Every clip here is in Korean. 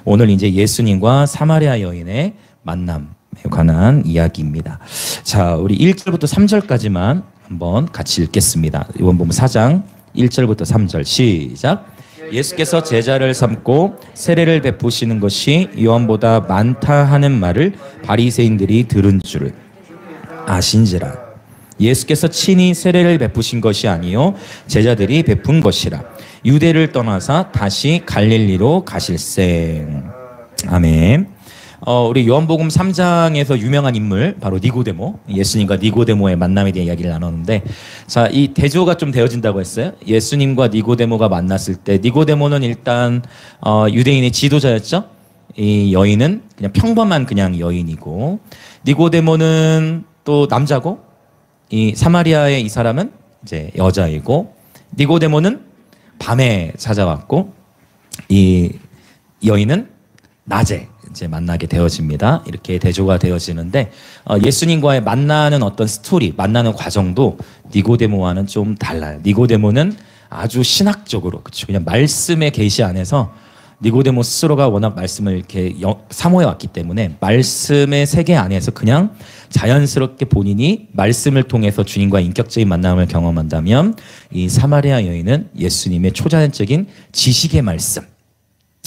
오늘 이제 예수님과 사마리아 여인의 만남에 관한 이야기입니다. 자, 우리 1절부터 3절까지만 한번 같이 읽겠습니다. 요한복음 4장 1절부터 3절 시작. 예수께서 제자를 삼고 세례를 베푸시는 것이 요한보다 많다 하는 말을 바리새인들이 들은 줄을 아신지라. 예수께서 친히 세례를 베푸신 것이 아니요 제자들이 베푼 것이라. 유대를 떠나사 다시 갈릴리로 가실세. 아멘. 우리 요한복음 3장에서 유명한 인물 바로 니고데모, 예수님과 니고데모의 만남에 대한 이야기를 나눴는데, 자, 이 대조가 좀 되어진다고 했어요. 예수님과 니고데모가 만났을 때 니고데모는 일단 유대인의 지도자였죠. 이 여인은 그냥 평범한 그냥 여인이고, 니고데모는 또 남자고, 이 사마리아의 이 사람은 이제 여자이고, 니고데모는 밤에 찾아왔고, 이 여인은 낮에 이제 만나게 되어집니다. 이렇게 대조가 되어지는데, 예수님과의 만나는 어떤 스토리, 만나는 과정도 니고데모와는 좀 달라요. 니고데모는 아주 신학적으로, 그렇죠, 그냥 말씀의 계시 안에서 니고데모 스스로가 워낙 말씀을 이렇게 사모해 왔기 때문에 말씀의 세계 안에서 그냥 자연스럽게 본인이 말씀을 통해서 주님과 인격적인 만남을 경험한다면, 이 사마리아 여인은 예수님의 초자연적인 지식의 말씀,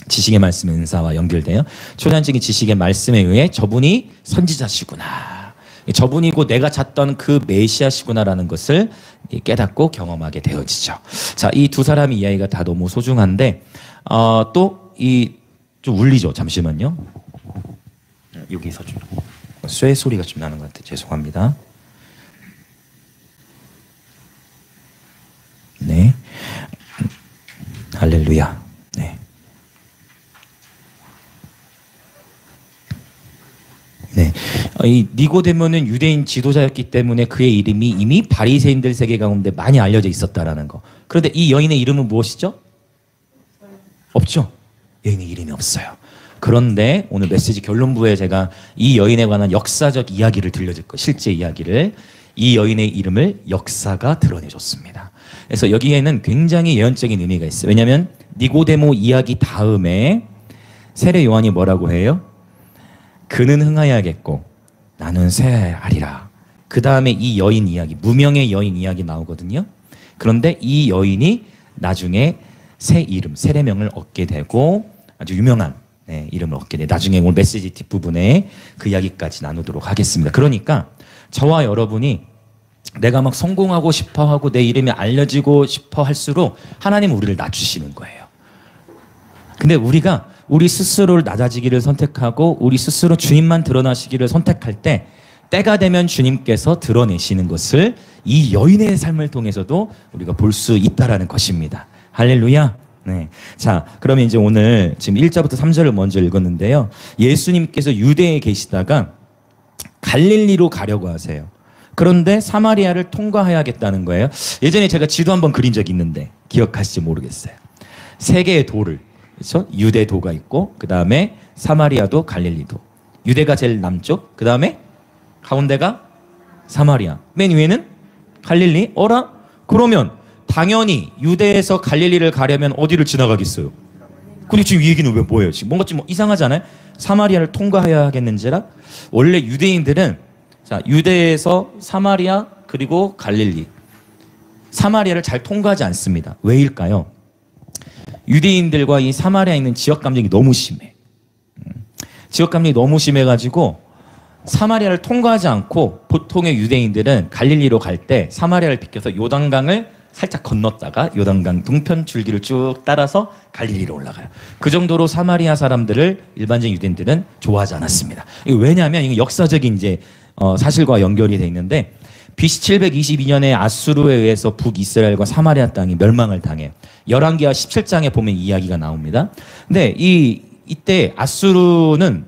지식의 말씀 은사와 연결돼요. 초자연적인 지식의 말씀에 의해 저분이 선지자시구나, 저분이고 내가 찾던 그 메시아시구나라는 것을 깨닫고 경험하게 되어지죠. 자, 이 두 사람의 이야기가 다 너무 소중한데, 또 이 좀 울리죠. 잠시만요. 여기서 좀 쇠 소리가 좀 나는 것 같아요. 죄송합니다. 네, 할렐루야. 네. 네, 이 니고데모는 유대인 지도자였기 때문에 그의 이름이 이미 바리새인들 세계 가운데 많이 알려져 있었다라는 거. 그런데 이 여인의 이름은 무엇이죠? 없죠. 여인의 이름이 없어요. 그런데 오늘 메시지 결론부에 제가 이 여인에 관한 역사적 이야기를 들려줄 거예요. 실제 이야기를. 이 여인의 이름을 역사가 드러내줬습니다. 그래서 여기에는 굉장히 예언적인 의미가 있어요. 왜냐하면 니고데모 이야기 다음에 세례 요한이 뭐라고 해요? 그는 흥하여야겠고 나는 쇠하리라. 그 다음에 이 여인 이야기, 무명의 여인 이야기 나오거든요. 그런데 이 여인이 나중에 새 이름, 세례명을 얻게 되고 아주 유명한 이름을 얻게 돼. 나중에 오늘 메시지 뒷부분에 그 이야기까지 나누도록 하겠습니다. 그러니까 저와 여러분이 내가 막 성공하고 싶어하고 내 이름이 알려지고 싶어 할수록 하나님은 우리를 낮추시는 거예요. 근데 우리가 우리 스스로를 낮아지기를 선택하고 우리 스스로 주님만 드러나시기를 선택할 때, 때가 되면 주님께서 드러내시는 것을 이 여인의 삶을 통해서도 우리가 볼 수 있다라는 것입니다. 할렐루야. 네. 자, 그러면 이제 오늘 지금 1절부터 3절을 먼저 읽었는데요. 예수님께서 유대에 계시다가 갈릴리로 가려고 하세요. 그런데 사마리아를 통과해야겠다는 거예요. 예전에 제가 지도 한번 그린 적이 있는데 기억하실지 모르겠어요. 세 개의 도를, 그렇죠? 유대도가 있고, 그 다음에 사마리아도, 갈릴리도. 유대가 제일 남쪽, 그 다음에 가운데가 사마리아, 맨 위에는 갈릴리. 어라? 그러면 당연히 유대에서 갈릴리를 가려면 어디를 지나가겠어요? 근데 지금 이 얘기는 왜 뭐예요? 지금 뭔가 좀 이상하지 않아요? 사마리아를 통과해야 하겠는지라? 원래 유대인들은, 자, 유대에서 사마리아 그리고 갈릴리, 사마리아를 잘 통과하지 않습니다. 왜일까요? 유대인들과 이 사마리아에 있는 지역 감정이 너무 심해. 지역 감정이 너무 심해가지고 사마리아를 통과하지 않고 보통의 유대인들은 갈릴리로 갈 때 사마리아를 비껴서 요단강을 살짝 건넜다가 요단강 동편 줄기를 쭉 따라서 갈릴리로 올라가요. 그 정도로 사마리아 사람들을 일반적인 유대인들은 좋아하지 않았습니다. 왜냐하면 이게 역사적인 이제 사실과 연결이 돼 있는데, BC 722년에 아수르에 의해서 북이스라엘과 사마리아 땅이 멸망을 당해요. 열왕기하 17장에 보면 이야기가 나옵니다. 근데 이때 아수르는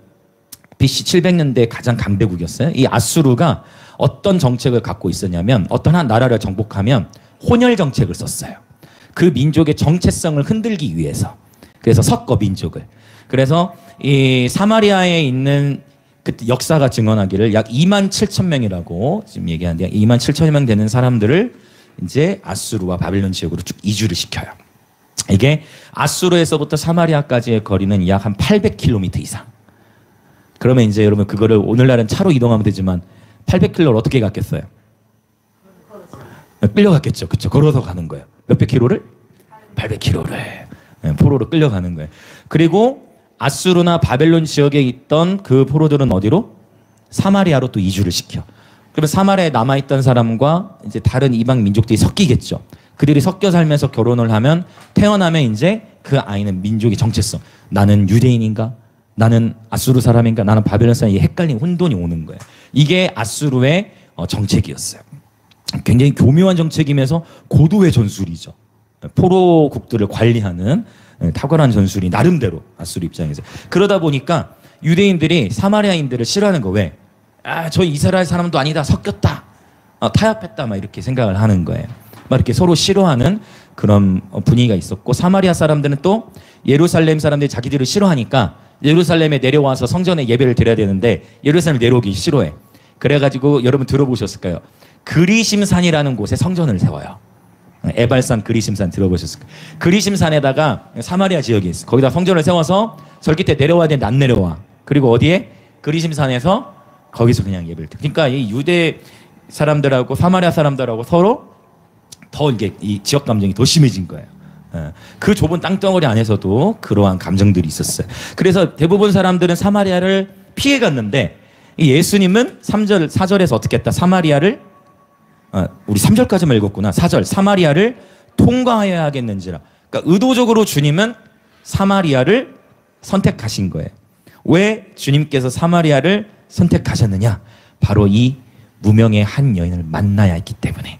BC 700년대 가장 강대국이었어요. 이 아수르가 어떤 정책을 갖고 있었냐면, 어떤 한 나라를 정복하면 혼혈 정책을 썼어요. 그 민족의 정체성을 흔들기 위해서. 그래서 섞어 민족을. 그래서 이 사마리아에 있는 그 역사가 증언하기를 약 27,000명이라고 지금 얘기하는데, 27,000명 되는 사람들을 이제 아수르와 바빌론 지역으로 쭉 이주를 시켜요. 이게 아수르에서부터 사마리아까지의 거리는 약 한 800km 이상. 그러면 이제 여러분 그거를 오늘날은 차로 이동하면 되지만 800km를 어떻게 갔겠어요? 끌려갔겠죠. 그렇죠. 걸어서 가는 거예요. 몇백 킬로를? 800km를 포로로 끌려가는 거예요. 그리고 아수르나 바벨론 지역에 있던 그 포로들은 어디로? 사마리아로 또 이주를 시켜. 그러면 사마리아에 남아있던 사람과 이제 다른 이방 민족들이 섞이겠죠. 그들이 섞여 살면서 결혼을 하면 태어나면 이제 그 아이는 민족의 정체성. 나는 유대인인가? 나는 아수르 사람인가? 나는 바벨론 사람인가? 헷갈린 혼돈이 오는 거예요. 이게 아수르의 정책이었어요. 굉장히 교묘한 정책이면서 고도의 전술이죠. 포로국들을 관리하는 탁월한 전술이 나름대로 아수르 입장에서. 그러다 보니까 유대인들이 사마리아인들을 싫어하는 거 왜? 아, 저 이스라엘 사람도 아니다. 섞였다. 타협했다. 막 이렇게 생각을 하는 거예요. 막 이렇게 서로 싫어하는 그런 분위기가 있었고, 사마리아 사람들은 또 예루살렘 사람들이 자기들을 싫어하니까 예루살렘에 내려와서 성전에 예배를 드려야 되는데 예루살렘 내려오기 싫어해. 그래가지고 여러분 들어보셨을까요? 그리심산이라는 곳에 성전을 세워요. 에발산 그리심산 들어보셨을까요? 그리심산에다가 사마리아 지역이 있어. 거기다 성전을 세워서 절기때 내려와야 되는데 안 내려와. 그리고 어디에? 그리심산에서 거기서 그냥 예배를 드려. 그러니까 이 유대 사람들하고 사마리아 사람들하고 서로 더 이게 이 지역 감정이 더 심해진 거예요. 그 좁은 땅덩어리 안에서도 그러한 감정들이 있었어요. 그래서 대부분 사람들은 사마리아를 피해 갔는데 예수님은 3절, 4절에서 어떻게 했다? 사마리아를 우리 3절까지만 읽었구나. 4절 사마리아를 통과해야 하겠는지라. 그러니까 의도적으로 주님은 사마리아를 선택하신 거예요. 왜 주님께서 사마리아를 선택하셨느냐? 바로 이 무명의 한 여인을 만나야 했기 때문에.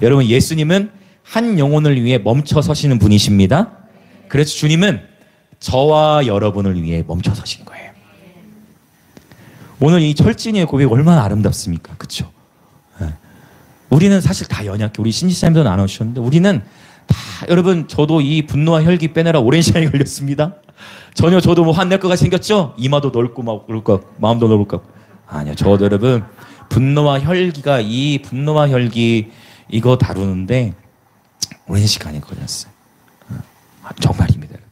여러분 예수님은 한 영혼을 위해 멈춰 서시는 분이십니다. 그래서 주님은 저와 여러분을 위해 멈춰 서신 거예요. 오늘 이 철진이의 고백 얼마나 아름답습니까? 그렇죠? 우리는 사실 다 연약해. 우리 신지사님도 나누셨는데 우리는 다 여러분 저도 이 분노와 혈기 빼내라 오랜 시간이 걸렸습니다. 전혀 저도 뭐 화낼 거가 생겼죠? 이마도 넓고 막 그럴 거 마음도 넓을 거 아니요. 저도 여러분 분노와 혈기가 이 분노와 혈기 이거 다루는데 오랜 시간이 걸렸어요. 정말입니다. 여러분.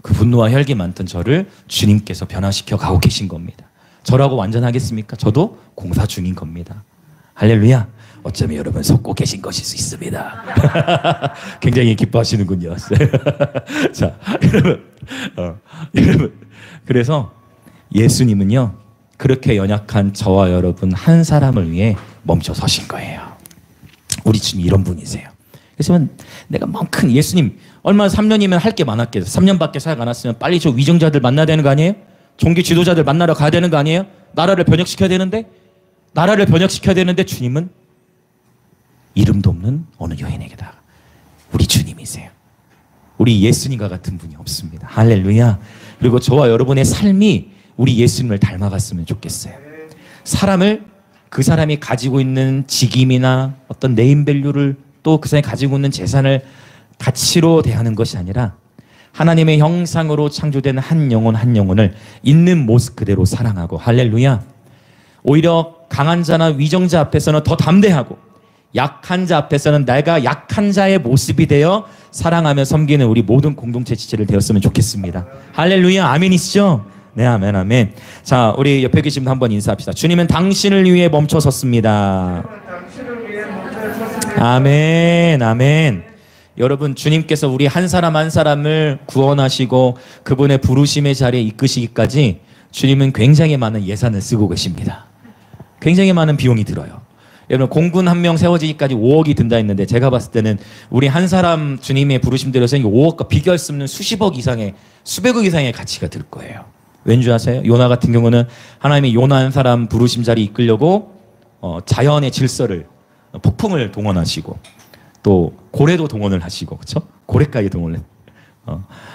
그 분노와 혈기 많던 저를 주님께서 변화시켜 가고 계신 겁니다. 저라고 완전하겠습니까? 저도 공사 중인 겁니다. 할렐루야. 어쩌면 여러분 속고 계신 것일 수 있습니다. 굉장히 기뻐하시는군요. 자, 여러분, 그래서 예수님은요 그렇게 연약한 저와 여러분 한 사람을 위해 멈춰 서신 거예요. 우리 주님 이런 분이세요. 그래서 내가 큰 예수님 얼마나 3년이면 할 게 많았겠어요. 3년밖에 사역 안 왔으면 빨리 저 위정자들 만나야 되는 거 아니에요? 종교 지도자들 만나러 가야 되는 거 아니에요? 나라를 번역시켜야 되는데 주님은 이름도 없는 어느 여인에게다가 우리 주님이세요. 우리 예수님과 같은 분이 없습니다. 할렐루야. 그리고 저와 여러분의 삶이 우리 예수님을 닮아갔으면 좋겠어요. 사람을 그 사람이 가지고 있는 직임이나 어떤 네임밸류를 또 그 사람이 가지고 있는 재산을 가치로 대하는 것이 아니라 하나님의 형상으로 창조된 한 영혼 한 영혼을 있는 모습 그대로 사랑하고 할렐루야. 오히려 강한 자나 위정자 앞에서는 더 담대하고 약한 자 앞에서는 내가 약한 자의 모습이 되어 사랑하며 섬기는 우리 모든 공동체 지체를 되었으면 좋겠습니다. 할렐루야. 아멘이시죠? 네, 아멘, 아멘. 자, 우리 옆에 계신 분 한번 인사합시다. 주님은 당신을 위해 멈춰 섰습니다. 아멘, 아멘. 여러분, 주님께서 우리 한 사람 한 사람을 구원하시고 그분의 부르심의 자리에 이끄시기까지 주님은 굉장히 많은 예산을 쓰고 계십니다. 굉장히 많은 비용이 들어요. 여러분, 공군 한 명 세워지기까지 5억이 든다 했는데 제가 봤을 때는 우리 한 사람 주님의 부르심대로 생긴 5억과 비교할 수 없는 수십억 이상의 수백억 이상의 가치가 들 거예요. 왠지 아세요? 요나 같은 경우는 하나님이 요나 한 사람 부르심 자리 이끌려고 자연의 질서를 폭풍을 동원하시고 또 고래도 동원을 하시고 그렇죠? 고래까지 동원을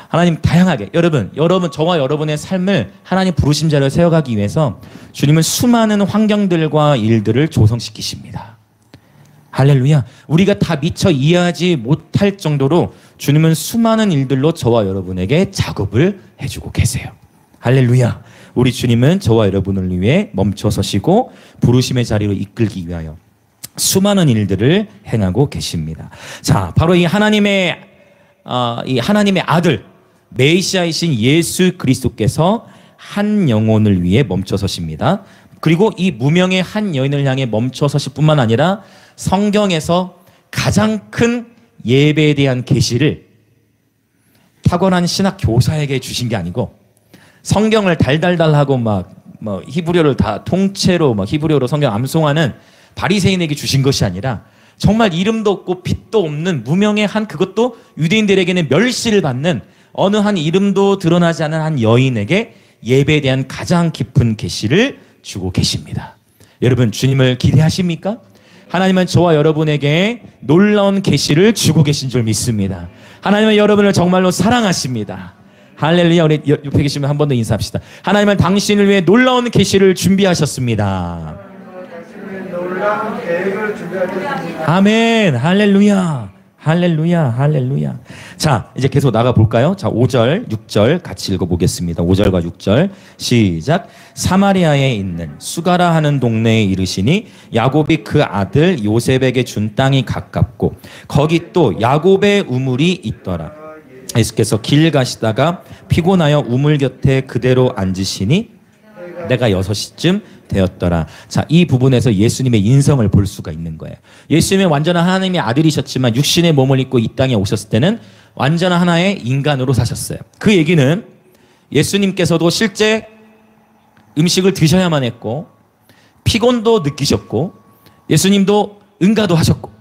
하나님 다양하게 여러분 저와 여러분의 삶을 하나님 부르심 자리에 세워가기 위해서 주님은 수많은 환경들과 일들을 조성시키십니다. 할렐루야. 우리가 다 미처 이해하지 못할 정도로 주님은 수많은 일들로 저와 여러분에게 작업을 해주고 계세요. 할렐루야. 우리 주님은 저와 여러분을 위해 멈춰 서시고 부르심의 자리로 이끌기 위하여 수많은 일들을 행하고 계십니다. 자, 바로 이 하나님의 이 하나님의 아들 메시아이신 예수 그리스도께서 한 영혼을 위해 멈춰서십니다. 그리고 이 무명의 한 여인을 향해 멈춰서실 뿐만 아니라 성경에서 가장 큰 예배에 대한 계시를 탁월한 신학 교사에게 주신 게 아니고 성경을 달달달하고 막 히브리어를 다 통째로 막 히브리어로 성경 암송하는 바리새인에게 주신 것이 아니라 정말 이름도 없고 빛도 없는 무명의 한, 그것도 유대인들에게는 멸시를 받는 어느 한 이름도 드러나지 않은 한 여인에게 예배에 대한 가장 깊은 계시를 주고 계십니다. 여러분, 주님을 기대하십니까? 하나님은 저와 여러분에게 놀라운 계시를 주고 계신 줄 믿습니다. 하나님은 여러분을 정말로 사랑하십니다. 할렐루야. 우리 옆에 계신 분 한 번 더 인사합시다. 하나님은 당신을 위해 놀라운 계시를 준비하셨습니다. 아멘. 할렐루야. 할렐루야. 할렐루야. 자, 이제 계속 나가 볼까요? 자, 5절, 6절 같이 읽어 보겠습니다. 5절과 6절 시작. 사마리아에 있는 수가라 하는 동네에 이르시니 야곱이 그 아들 요셉에게 준 땅이 가깝고 거기 또 야곱의 우물이 있더라. 예수께서 길 가시다가 피곤하여 우물 곁에 그대로 앉으시니 내가 6시쯤 되었더라. 자, 이 부분에서 예수님의 인성을 볼 수가 있는 거예요. 예수님은 완전한 하나님의 아들이셨지만 육신의 몸을 입고 이 땅에 오셨을 때는 완전한 하나의 인간으로 사셨어요. 그 얘기는 예수님께서도 실제 음식을 드셔야만 했고 피곤도 느끼셨고 예수님도 응가도 하셨고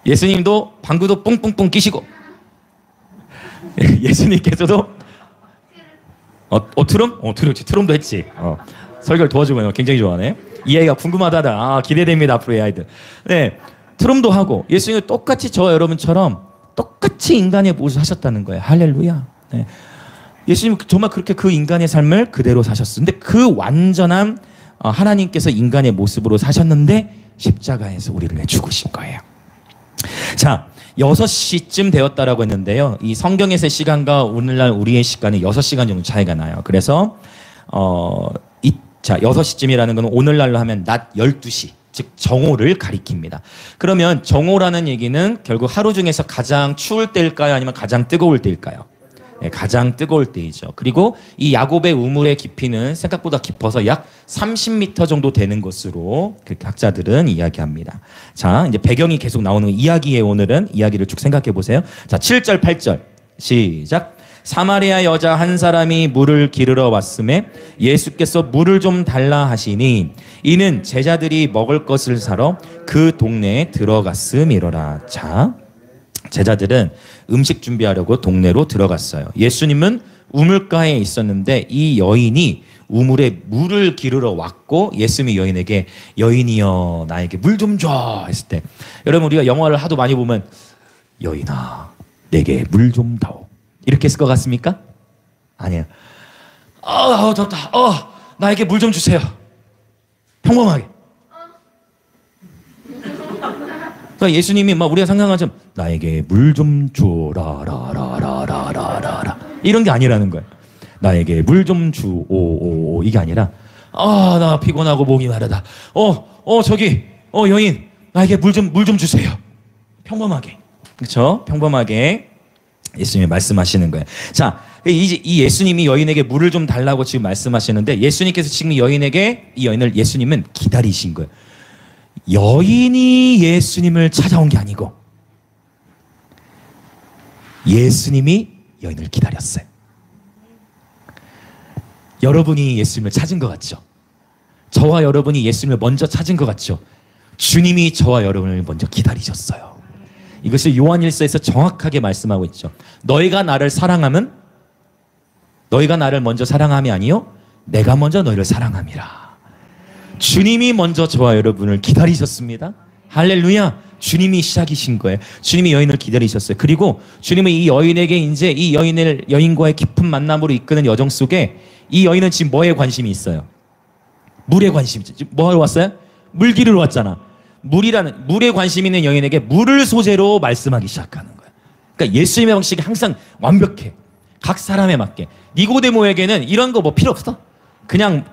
예수님도 방구도 뿡뿡뿡 끼시고 예수님께서도 트럼도 했지. 설교를 도와주면 굉장히 좋아하네. 이 아이가 궁금하다. 기대됩니다. 앞으로 이 아이들. 네, 트럼도 하고 예수님은 똑같이 저와 여러분처럼 똑같이 인간의 모습을 하셨다는 거예요. 할렐루야. 네. 예수님은 정말 그렇게 그 인간의 삶을 그대로 사셨어요. 근데 그 완전한 하나님께서 인간의 모습으로 사셨는데 십자가에서 우리를 위해 죽으신 거예요. 자, 6시쯤 되었다라고 했는데요. 이 성경에서의 시간과 오늘날 우리의 시간이 6시간 정도 차이가 나요. 그래서 6시쯤이라는 건 오늘날로 하면 낮 12시, 즉 정오를 가리킵니다. 그러면 정오라는 얘기는 결국 하루 중에서 가장 추울 때일까요? 아니면 가장 뜨거울 때일까요? 네, 가장 뜨거울 때이죠. 그리고 이 야곱의 우물의 깊이는 생각보다 깊어서 약 30m 정도 되는 것으로 그렇게 학자들은 이야기합니다. 자, 이제 배경이 계속 나오는 이야기에 오늘은 이야기를 쭉 생각해 보세요. 자, 7절, 8절 시작. 사마리아 여자 한 사람이 물을 기르러 왔음에 예수께서 물을 좀 달라 하시니 이는 제자들이 먹을 것을 사러 그 동네에 들어갔음이로라. 자, 제자들은 음식 준비하려고 동네로 들어갔어요. 예수님은 우물가에 있었는데 이 여인이 우물에 물을 기르러 왔고 예수님이 여인에게 여인이여 나에게 물 좀 줘 했을 때, 여러분 우리가 영화를 하도 많이 보면 여인아 내게 물 좀 다오 이렇게 했을 것 같습니까? 아니에요. 덥다. 나에게 물 좀 주세요. 평범하게. 그러니까 예수님이 막 우리가 상상하는 좀 나에게 물 좀 줘라라라라라라라 이런 게 아니라는 거예요. 나에게 물 좀 주오 이게 아니라 나 피곤하고 목이 마르다. 저기 여인 나에게 물 좀 주세요. 평범하게. 그렇죠? 평범하게 예수님이 말씀하시는 거예요. 자, 이 예수님이 여인에게 물을 좀 달라고 지금 말씀하시는데 예수님께서 지금 이 여인을 예수님은 기다리신 거예요. 여인이 예수님을 찾아온 게 아니고 예수님이 여인을 기다렸어요. 여러분이 예수님을 찾은 것 같죠? 저와 여러분이 예수님을 먼저 찾은 것 같죠? 주님이 저와 여러분을 먼저 기다리셨어요. 이것을 요한일서에서 정확하게 말씀하고 있죠. 너희가 나를 사랑하면 너희가 나를 먼저 사랑함이 아니요 내가 먼저 너희를 사랑함이라. 주님이 먼저 저와 여러분을 기다리셨습니다. 할렐루야. 주님이 시작이신 거예요. 주님이 여인을 기다리셨어요. 그리고 주님은 이 여인에게 이제 이 여인과의 깊은 만남으로 이끄는 여정 속에 이 여인은 지금 뭐에 관심이 있어요? 물에 관심이 있죠. 지금 뭐 하러 왔어요? 물 기르러 왔잖아. 물에 관심 있는 여인에게 물을 소재로 말씀하기 시작하는 거예요. 그러니까 예수님의 방식이 항상 완벽해. 각 사람에 맞게. 니고데모에게는 이런 거 뭐 필요 없어. 그냥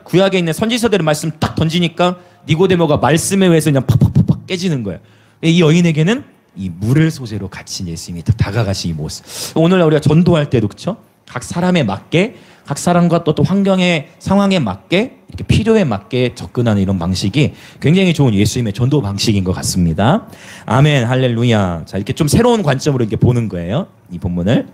구약에 있는 선지서대로 말씀 딱 던지니까 니고데모가 말씀에 의해서 그냥 팍팍팍팍 깨지는 거예요. 이 여인에게는 이 물을 소재로 갇힌 예수님이 다가가신 이 모습. 오늘 우리가 전도할 때도 그렇죠? 각 사람에 맞게, 각 사람과 또 환경의 상황에 맞게, 이렇게 필요에 맞게 접근하는 이런 방식이 굉장히 좋은 예수님의 전도 방식인 것 같습니다. 아멘, 할렐루야. 자, 이렇게 좀 새로운 관점으로 이렇게 보는 거예요, 이 본문을.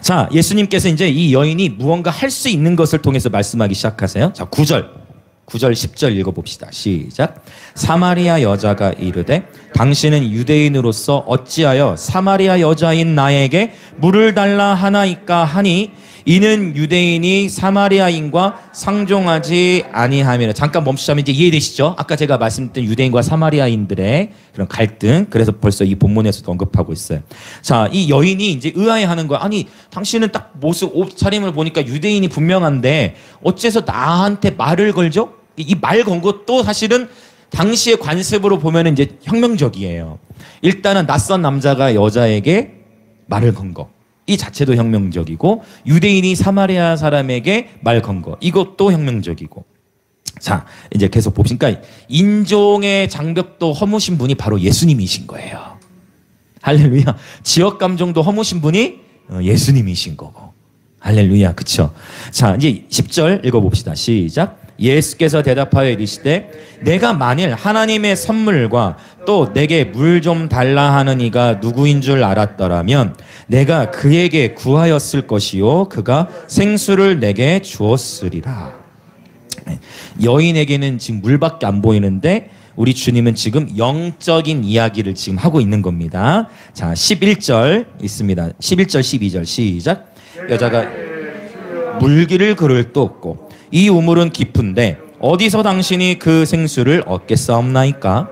자, 예수님께서 이제 이 여인이 무언가 할 수 있는 것을 통해서 말씀하기 시작하세요. 자, 9절, 10절 읽어봅시다. 시작. 사마리아 여자가 이르되 당신은 유대인으로서 어찌하여 사마리아 여자인 나에게 물을 달라 하나이까 하니 이는 유대인이 사마리아인과 상종하지 아니함이라. 잠깐 멈추자면 이제 이해되시죠? 아까 제가 말씀드린 유대인과 사마리아인들의 그런 갈등, 그래서 벌써 이 본문에서도 언급하고 있어요. 자, 이 여인이 이제 의아해하는 거야. 아니, 당신은 딱 모습, 옷차림을 보니까 유대인이 분명한데 어째서 나한테 말을 걸죠? 이 말 건 것도 사실은 당시의 관습으로 보면 이제 혁명적이에요. 일단은 낯선 남자가 여자에게 말을 건 거. 이 자체도 혁명적이고, 유대인이 사마리아 사람에게 말 건 거, 이것도 혁명적이고. 자, 이제 계속 봅시다. 그러니까 인종의 장벽도 허무신 분이 바로 예수님이신 거예요. 할렐루야. 지역 감정도 허무신 분이 예수님이신 거고. 할렐루야. 그쵸? 자, 이제 10절 읽어봅시다. 시작. 예수께서 대답하여 이르시되 내가 만일 하나님의 선물과 또 내게 물 좀 달라 하는 이가 누구인 줄 알았더라면 내가 그에게 구하였을 것이요 그가 생수를 내게 주었으리라. 여인에게는 지금 물밖에 안 보이는데 우리 주님은 지금 영적인 이야기를 지금 하고 있는 겁니다. 자, 11절 있습니다. 11절 12절 시작. 여자가 물기를 그를 또 없고 이 우물은 깊은데 어디서 당신이 그 생수를 얻겠사옵나이까?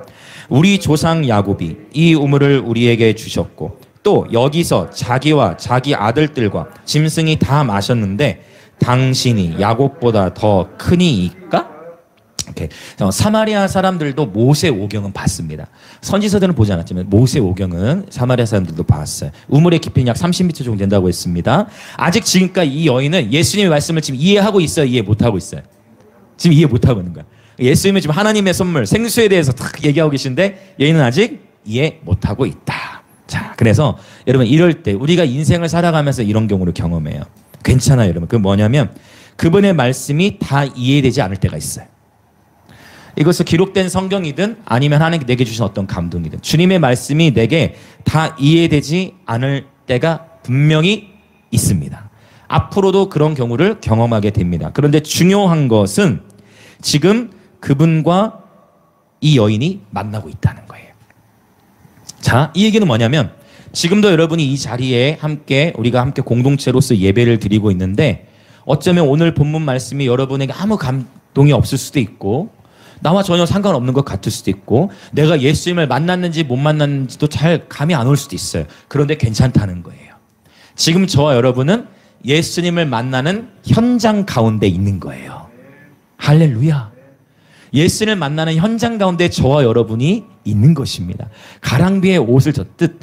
우리 조상 야곱이 이 우물을 우리에게 주셨고 또 여기서 자기와 자기 아들들과 짐승이 다 마셨는데 당신이 야곱보다 더 크니이까? 이렇게 사마리아 사람들도 모세오경은 봤습니다. 선지서들은 보지 않았지만 모세오경은 사마리아 사람들도 봤어요. 우물의 깊이는 약 30m 정도 된다고 했습니다. 아직 지금까지 이 여인은 예수님의 말씀을 지금 이해하고 있어요? 이해 못하고 있어요? 지금 이해 못하고 있는 거야. 예수님은 지금 하나님의 선물, 생수에 대해서 딱 얘기하고 계신데 얘는 아직 이해 못하고 있다. 자, 그래서 여러분 이럴 때 우리가 인생을 살아가면서 이런 경우를 경험해요. 괜찮아요, 여러분. 그 뭐냐면 그분의 말씀이 다 이해되지 않을 때가 있어요. 이것은 기록된 성경이든 아니면 하나님께 내게 주신 어떤 감동이든 주님의 말씀이 내게 다 이해되지 않을 때가 분명히 있습니다. 앞으로도 그런 경우를 경험하게 됩니다. 그런데 중요한 것은 지금 그분과 이 여인이 만나고 있다는 거예요. 자, 이 얘기는 뭐냐면 지금도 여러분이 이 자리에 우리가 함께 공동체로서 예배를 드리고 있는데 어쩌면 오늘 본문 말씀이 여러분에게 아무 감동이 없을 수도 있고 나와 전혀 상관없는 것 같을 수도 있고 내가 예수님을 만났는지 못 만났는지도 잘 감이 안 올 수도 있어요. 그런데 괜찮다는 거예요. 지금 저와 여러분은 예수님을 만나는 현장 가운데 있는 거예요. 할렐루야. 예수님을 만나는 현장 가운데 저와 여러분이 있는 것입니다. 가랑비에 옷을 젖듯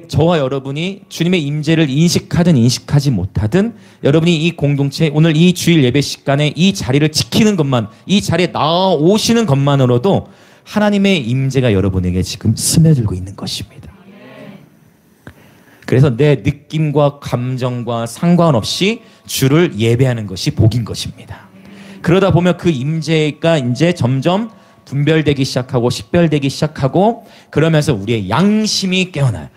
저와 여러분이 주님의 임재를 인식하든 인식하지 못하든 여러분이 이 공동체 오늘 이 주일 예배 시간에 이 자리를 지키는 것만 이 자리에 나오시는 것만으로도 하나님의 임재가 여러분에게 지금 스며들고 있는 것입니다. 그래서 내 느낌과 감정과 상관없이 주를 예배하는 것이 복인 것입니다. 그러다 보면 그 임재가 이제 점점 분별되기 시작하고 식별되기 시작하고 그러면서 우리의 양심이 깨어나요.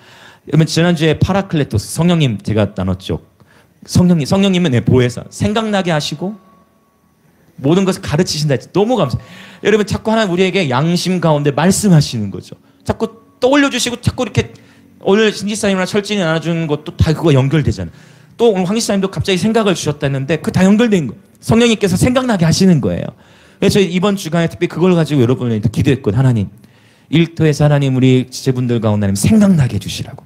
여러분 지난주에 파라클레토스 성령님 제가 나눴죠. 성령님은 보혜사 생각나게 하시고 모든 것을 가르치신다 했죠. 너무 감사해요. 여러분 자꾸 하나님 우리에게 양심 가운데 말씀하시는 거죠. 자꾸 떠올려주시고 자꾸 이렇게 오늘 신지사님이랑 철진이 나눠주는 것도 다 그거 연결되잖아요. 또 오늘 황지사님도 갑자기 생각을 주셨다 했는데 그거 다 연결된 거예요. 성령님께서 생각나게 하시는 거예요. 그래서 저희 이번 주간에 특별히 그걸 가지고 여러분한테 기도했거든요. 하나님, 일터에서 하나님 우리 지체분들 가운데 하나님 생각나게 해주시라고.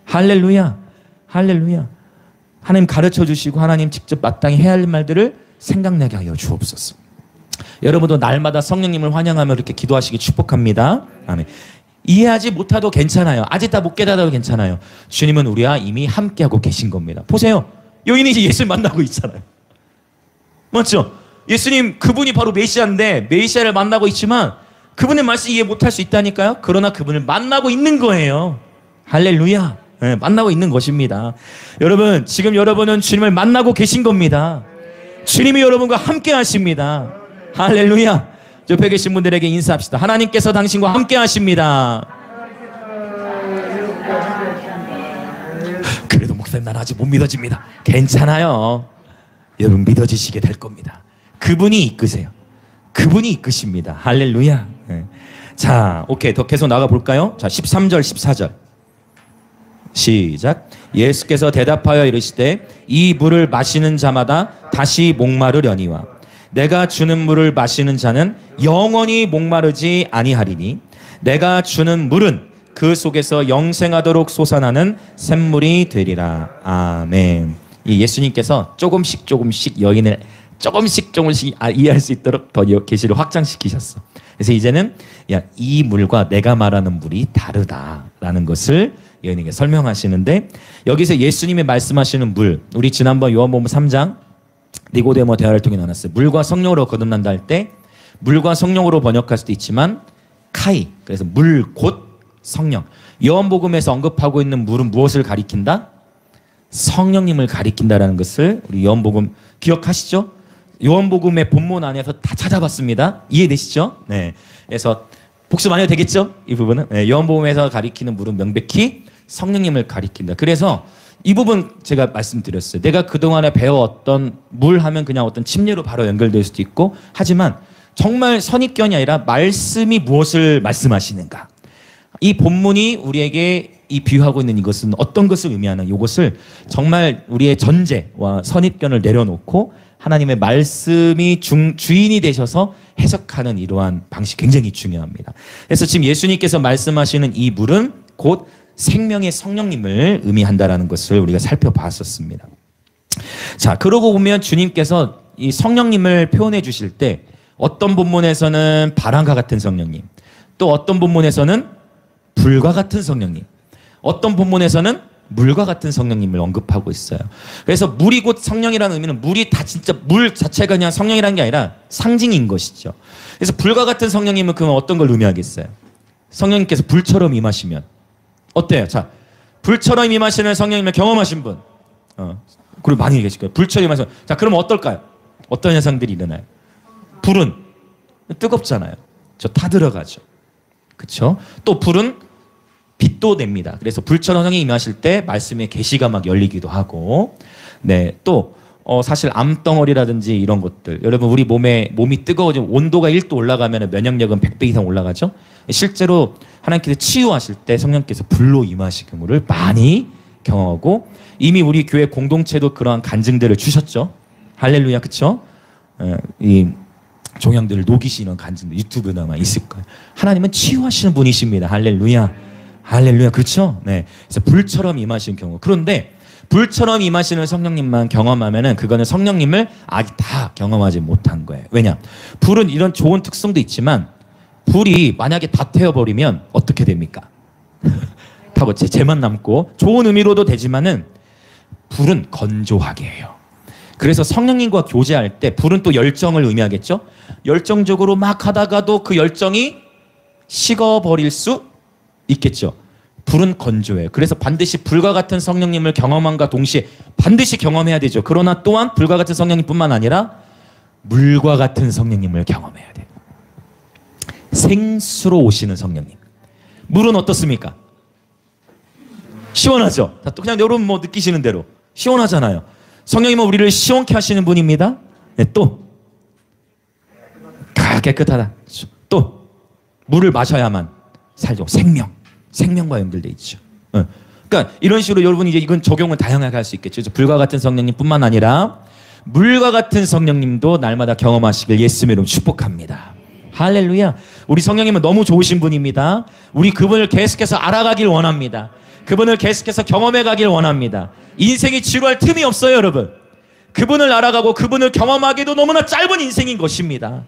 할렐루야. 할렐루야. 하나님 가르쳐 주시고 하나님 직접 마땅히 해야 할 말들을 생각나게 하여 주옵소서. 여러분도 날마다 성령님을 환영하며 이렇게 기도하시기 축복합니다. 아멘. 이해하지 못해도 괜찮아요. 아직 다 못 깨달아도 괜찮아요. 주님은 우리와 이미 함께하고 계신 겁니다. 보세요. 여인이 이제 예수를 만나고 있잖아요. 맞죠? 예수님 그분이 바로 메시아인데 메시아를 만나고 있지만 그분의 말씀 이해 못할 수 있다니까요. 그러나 그분을 만나고 있는 거예요. 할렐루야. 네, 만나고 있는 것입니다. 여러분, 지금 여러분은 주님을 만나고 계신 겁니다. 주님이 여러분과 함께 하십니다. 할렐루야. 옆에 계신 분들에게 인사합시다. 하나님께서 당신과 함께 하십니다. 그래도 목사님, 난 아직 못 믿어집니다. 괜찮아요. 여러분, 믿어지시게 될 겁니다. 그분이 이끄세요. 그분이 이끄십니다. 할렐루야. 네. 자, 오케이. 더 계속 나가 볼까요? 자, 13절, 14절. 시작. 예수께서 대답하여 이르시되 이 물을 마시는 자마다 다시 목마르려니와 내가 주는 물을 마시는 자는 영원히 목마르지 아니하리니 내가 주는 물은 그 속에서 영생하도록 솟아나는 샘물이 되리라. 아멘. 이 예수님께서 조금씩 여인을 조금씩 이해할 수 있도록 더 계시를 확장시키셨어. 그래서 이제는 야, 이 물과 내가 말하는 물이 다르다라는 것을 여인에게 설명하시는데, 여기서 예수님이 말씀하시는 물, 우리 지난번 요한복음 3장 니고데모 대화를 통해 나눴어요. 물과 성령으로 거듭난다 할 때 물과 성령으로 번역할 수도 있지만 카이, 그래서 물 곧 성령. 요한복음에서 언급하고 있는 물은 무엇을 가리킨다? 성령님을 가리킨다라는 것을 우리 요한복음 기억하시죠? 요한복음의 본문 안에서 다 찾아봤습니다. 이해되시죠? 네. 그래서 복습 안 해도 되겠죠? 이 부분은. 네. 요한복음에서 가리키는 물은 명백히 성령님을 가리킨다. 그래서 이 부분 제가 말씀드렸어요. 내가 그동안에 배워왔던 물 하면 그냥 어떤 침례로 바로 연결될 수도 있고, 하지만 정말 선입견이 아니라 말씀이 무엇을 말씀하시는가. 이 본문이 우리에게 이 비유하고 있는 이것은 어떤 것을 의미하는, 이것을 정말 우리의 전제와 선입견을 내려놓고 하나님의 말씀이 주인이 되셔서 해석하는 이러한 방식 굉장히 중요합니다. 그래서 지금 예수님께서 말씀하시는 이 물은 곧 생명의 성령님을 의미한다라는 것을 우리가 살펴봤었습니다. 자, 그러고 보면 주님께서 이 성령님을 표현해 주실 때 어떤 본문에서는 바람과 같은 성령님, 또 어떤 본문에서는 불과 같은 성령님, 어떤 본문에서는 물과 같은 성령님을 언급하고 있어요. 그래서 물이 곧 성령이라는 의미는 물이 다 진짜 물 자체가 그냥 성령이라는 게 아니라 상징인 것이죠. 그래서 불과 같은 성령님은 그러면 어떤 걸 의미하겠어요? 성령님께서 불처럼 임하시면 어때요? 자, 불처럼 임하시는 성령님을 경험하신 분, 그리고 많이 계실 거예요. 불처럼 임하시는. 자, 그러면 어떨까요? 어떤 현상들이 일어나요? 불은 뜨겁잖아요. 저 타들어가죠. 그렇죠? 또 불은 빛도 냅니다. 그래서 불처럼 성령이 임하실 때 말씀의 계시가 막 열리기도 하고, 네, 또 사실 암덩어리라든지 이런 것들, 여러분 우리 몸이 뜨거워지면 온도가 1도 올라가면 면역력은 100배 이상 올라가죠. 실제로 하나님께서 치유하실 때 성령께서 불로 임하시는 것을 많이 경험하고, 이미 우리 교회 공동체도 그러한 간증들을 주셨죠. 할렐루야, 그렇죠? 이 종양들을 녹이시는 간증들 유튜브나 아마 있을 거예요. 하나님은 치유하시는 분이십니다. 할렐루야. 할렐루야, 그렇죠? 네. 그래서 불처럼 임하시는 경우. 그런데 불처럼 임하시는 성령님만 경험하면은 그거는 성령님을 아직 다 경험하지 못한 거예요. 왜냐? 불은 이런 좋은 특성도 있지만 불이 만약에 다 태워버리면 어떻게 됩니까? 타고 재만 남고, 좋은 의미로도 되지만은 불은 건조하게 해요. 그래서 성령님과 교제할 때 불은 또 열정을 의미하겠죠? 열정적으로 막 하다가도 그 열정이 식어버릴 수 있겠죠. 불은 건조해요. 그래서 반드시 불과 같은 성령님을 경험함과 동시에 반드시 경험해야 되죠. 그러나 또한 불과 같은 성령님뿐만 아니라 물과 같은 성령님을 경험해야 돼요. 생수로 오시는 성령님. 물은 어떻습니까? 시원하죠? 또 그냥 여러분 뭐 느끼시는 대로 시원하잖아요. 성령님은 우리를 시원케 하시는 분입니다. 네, 또 깨끗하다. 또 물을 마셔야만 살죠. 생명과 연결돼 있죠. 그러니까 이런 식으로 여러분이 이제 이건 적용을 다양하게 할 수 있겠죠. 그래서 불과 같은 성령님뿐만 아니라 물과 같은 성령님도 날마다 경험하시길 예수님의 이름으로 축복합니다. 할렐루야. 우리 성령님은 너무 좋으신 분입니다. 우리 그분을 계속해서 알아가길 원합니다. 그분을 계속해서 경험해 가길 원합니다. 인생이 지루할 틈이 없어요, 여러분. 그분을 알아가고 그분을 경험하기도 너무나 짧은 인생인 것입니다.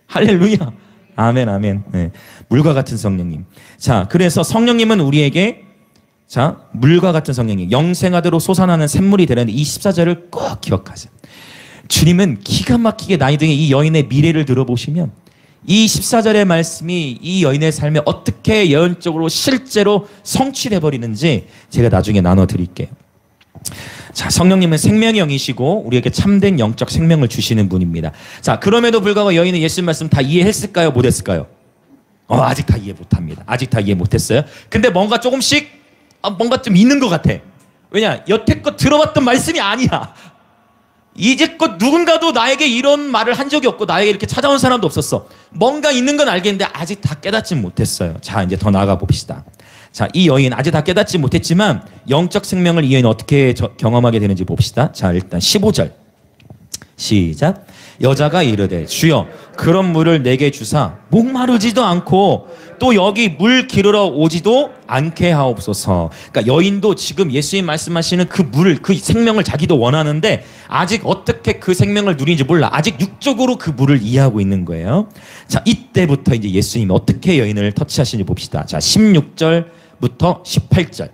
할렐루야. 아멘, 아멘. 네. 물과 같은 성령님. 자, 그래서 성령님은 우리에게, 자, 물과 같은 성령님, 영생하도록 솟아나는 샘물이 되는 이 14절을 꼭 기억하세요. 주님은 기가 막히게 나이 등의 이 여인의 미래를 들어보시면 이 14절의 말씀이 이 여인의 삶에 어떻게 예언적으로 실제로 성취돼 버리는지 제가 나중에 나눠 드릴게요. 자, 성령님은 생명의 영이시고 우리에게 참된 영적 생명을 주시는 분입니다. 자, 그럼에도 불구하고 여인은 예수님 말씀 다 이해했을까요? 못했을까요? 아직 다 이해 못합니다. 아직 다 이해 못했어요. 근데 뭔가 조금씩 뭔가 좀 있는 것 같아. 왜냐? 여태껏 들어봤던 말씀이 아니야. 이제껏 누군가도 나에게 이런 말을 한 적이 없고 나에게 이렇게 찾아온 사람도 없었어. 뭔가 있는 건 알겠는데 아직 다 깨닫지 못했어요. 자, 이제 더 나아가 봅시다. 자, 이 여인 아직 다 깨닫지 못했지만 영적 생명을 이 여인 어떻게 경험하게 되는지 봅시다. 자, 일단 15절 시작. 여자가 이르되 주여 그런 물을 내게 주사 목마르지도 않고 또 여기 물 기르러 오지도 않게 하옵소서. 그러니까 여인도 지금 예수님 말씀하시는 그 물을, 그 생명을 자기도 원하는데 아직 어떻게 그 생명을 누리는지 몰라. 아직 육적으로 그 물을 이해하고 있는 거예요. 자, 이때부터 이제 예수님이 어떻게 여인을 터치하시는지 봅시다. 자, 16절부터 18절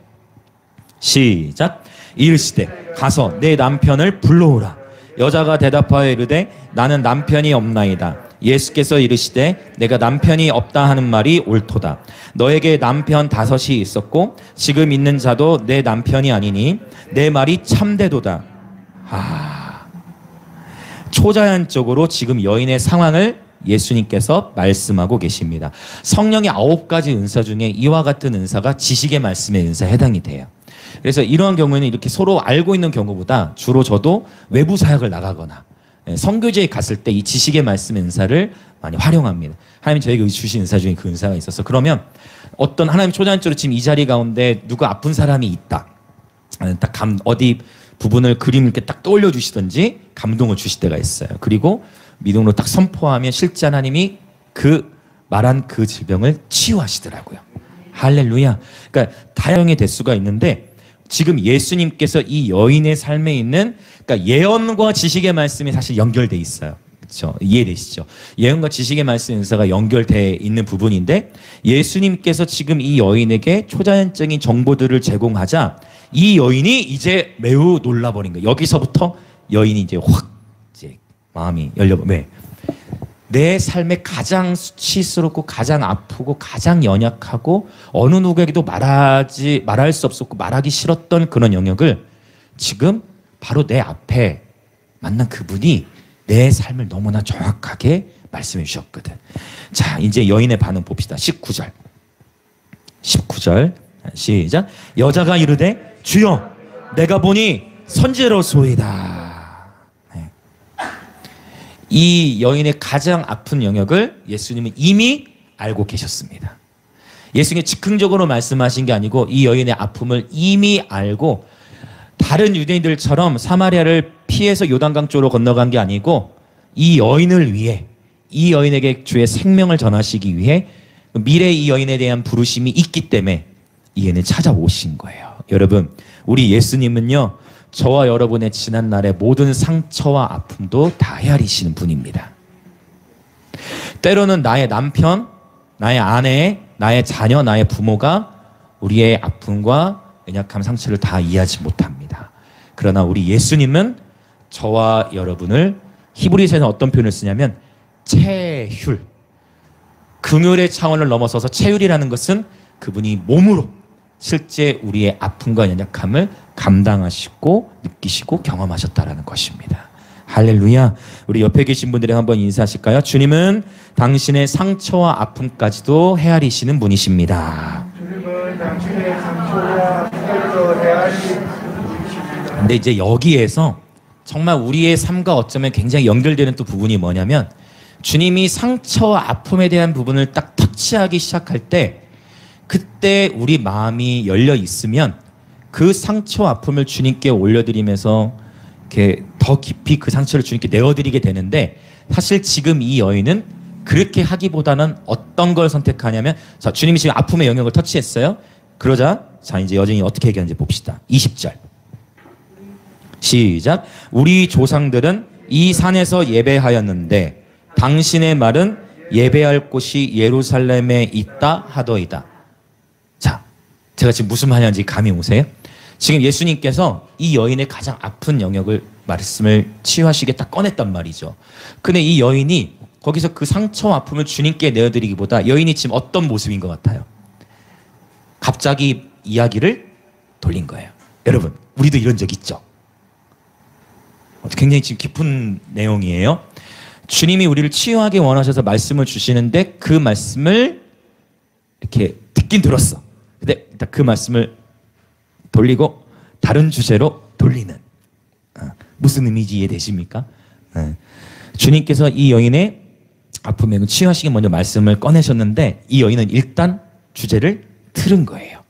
시작. 이르시되 가서 내 남편을 불러오라. 여자가 대답하여 이르되 나는 남편이 없나이다. 예수께서 이르시되 내가 남편이 없다 하는 말이 옳도다. 너에게 남편 5이 있었고 지금 있는 자도 내 남편이 아니니 내 말이 참되도다. 초자연적으로 지금 여인의 상황을 예수님께서 말씀하고 계십니다. 성령의 9가지 은사 중에 이와 같은 은사가 지식의 말씀의 은사에 해당이 돼요. 그래서 이러한 경우에는 이렇게 서로 알고 있는 경우보다 주로 저도 외부 사역을 나가거나 선교제에 갔을 때 이 지식의 말씀의 은사를 많이 활용합니다. 하나님 저에게 주신 은사 중에 그 은사가 있어서 그러면 어떤 하나님 초자연적으로 지금 이 자리 가운데 누가 아픈 사람이 있다. 딱 어디 부분을 그림 이렇게 딱 떠올려 주시든지 감동을 주실 때가 있어요. 그리고 믿음으로 딱 선포하면 실제 하나님이 그 말한 그 질병을 치유하시더라고요. 할렐루야. 그러니까 다양하게 될 수가 있는데 지금 예수님께서 이 여인의 삶에 있는 그러니까 예언과 지식의 말씀이 사실 연결돼 있어요. 그렇죠? 이해되시죠? 예언과 지식의 말씀 은사가 연결돼 있는 부분인데 예수님께서 지금 이 여인에게 초자연적인 정보들을 제공하자 이 여인이 이제 매우 놀라버린 거예요. 여기서부터 여인이 이제 확 이제 마음이 열려버. 왜? 내 삶에 가장 수치스럽고 가장 아프고 가장 연약하고 어느 누구에게도 말할 수 없었고 말하기 싫었던 그런 영역을 지금 바로 내 앞에 만난 그분이 내 삶을 너무나 정확하게 말씀해 주셨거든. 자, 이제 여인의 반응 봅시다. 19절 시작. 여자가 이르되 주여 내가 보니 선지자로소이다. 이 여인의 가장 아픈 영역을 예수님은 이미 알고 계셨습니다. 예수님이 즉흥적으로 말씀하신 게 아니고 이 여인의 아픔을 이미 알고 다른 유대인들처럼 사마리아를 피해서 요단강 쪽으로 건너간 게 아니고 이 여인을 위해 이 여인에게 주의 생명을 전하시기 위해 미래의 이 여인에 대한 부르심이 있기 때문에 이 여인을 찾아오신 거예요. 여러분, 우리 예수님은요 저와 여러분의 지난 날의 모든 상처와 아픔도 다 헤아리시는 분입니다. 때로는 나의 남편, 나의 아내, 나의 자녀, 나의 부모가 우리의 아픔과 연약함, 상처를 다 이해하지 못합니다. 그러나 우리 예수님은 저와 여러분을 히브리서에는 어떤 표현을 쓰냐면 체휼, 긍휼의 차원을 넘어서서 체휼이라는 것은 그분이 몸으로 실제 우리의 아픔과 연약함을 감당하시고 느끼시고 경험하셨다라는 것입니다. 할렐루야. 우리 옆에 계신 분들이 한번 인사하실까요? 주님은 당신의 상처와 아픔까지도 헤아리시는 분이십니다. 주님은 당신의 상처와 아픔까지도 헤아리시는 분이십니다. 근데 이제 여기에서 정말 우리의 삶과 어쩌면 굉장히 연결되는 또 부분이 뭐냐면 주님이 상처와 아픔에 대한 부분을 딱 터치하기 시작할 때 그때 우리 마음이 열려 있으면 그 상처와 아픔을 주님께 올려드리면서 이렇게 더 깊이 그 상처를 주님께 내어드리게 되는데 사실 지금 이 여인은 그렇게 하기보다는 어떤 걸 선택하냐면 자, 주님이 지금 아픔의 영역을 터치했어요. 그러자 자 이제 여정이 어떻게 얘기하는지 봅시다. 20절 시작. 우리 조상들은 이 산에서 예배하였는데 당신의 말은 예배할 곳이 예루살렘에 있다 하더이다. 자, 제가 지금 무슨 말하는지 감이 오세요? 지금 예수님께서 이 여인의 가장 아픈 영역을 말씀을 치유하시게 딱 꺼냈단 말이죠. 근데 이 여인이 거기서 그 상처와 아픔을 주님께 내어드리기보다 여인이 지금 어떤 모습인 것 같아요? 갑자기 이야기를 돌린 거예요. 여러분, 우리도 이런 적 있죠? 굉장히 지금 깊은 내용이에요. 주님이 우리를 치유하게 원하셔서 말씀을 주시는데 그 말씀을 이렇게 듣긴 들었어. 근데 일단 그 말씀을 돌리고 다른 주제로 돌리는. 무슨 의미인지 이해되십니까? 주님께서 이 여인의 아픔에 치유하시기 먼저 말씀을 꺼내셨는데 이 여인은 일단 주제를 틀은 거예요.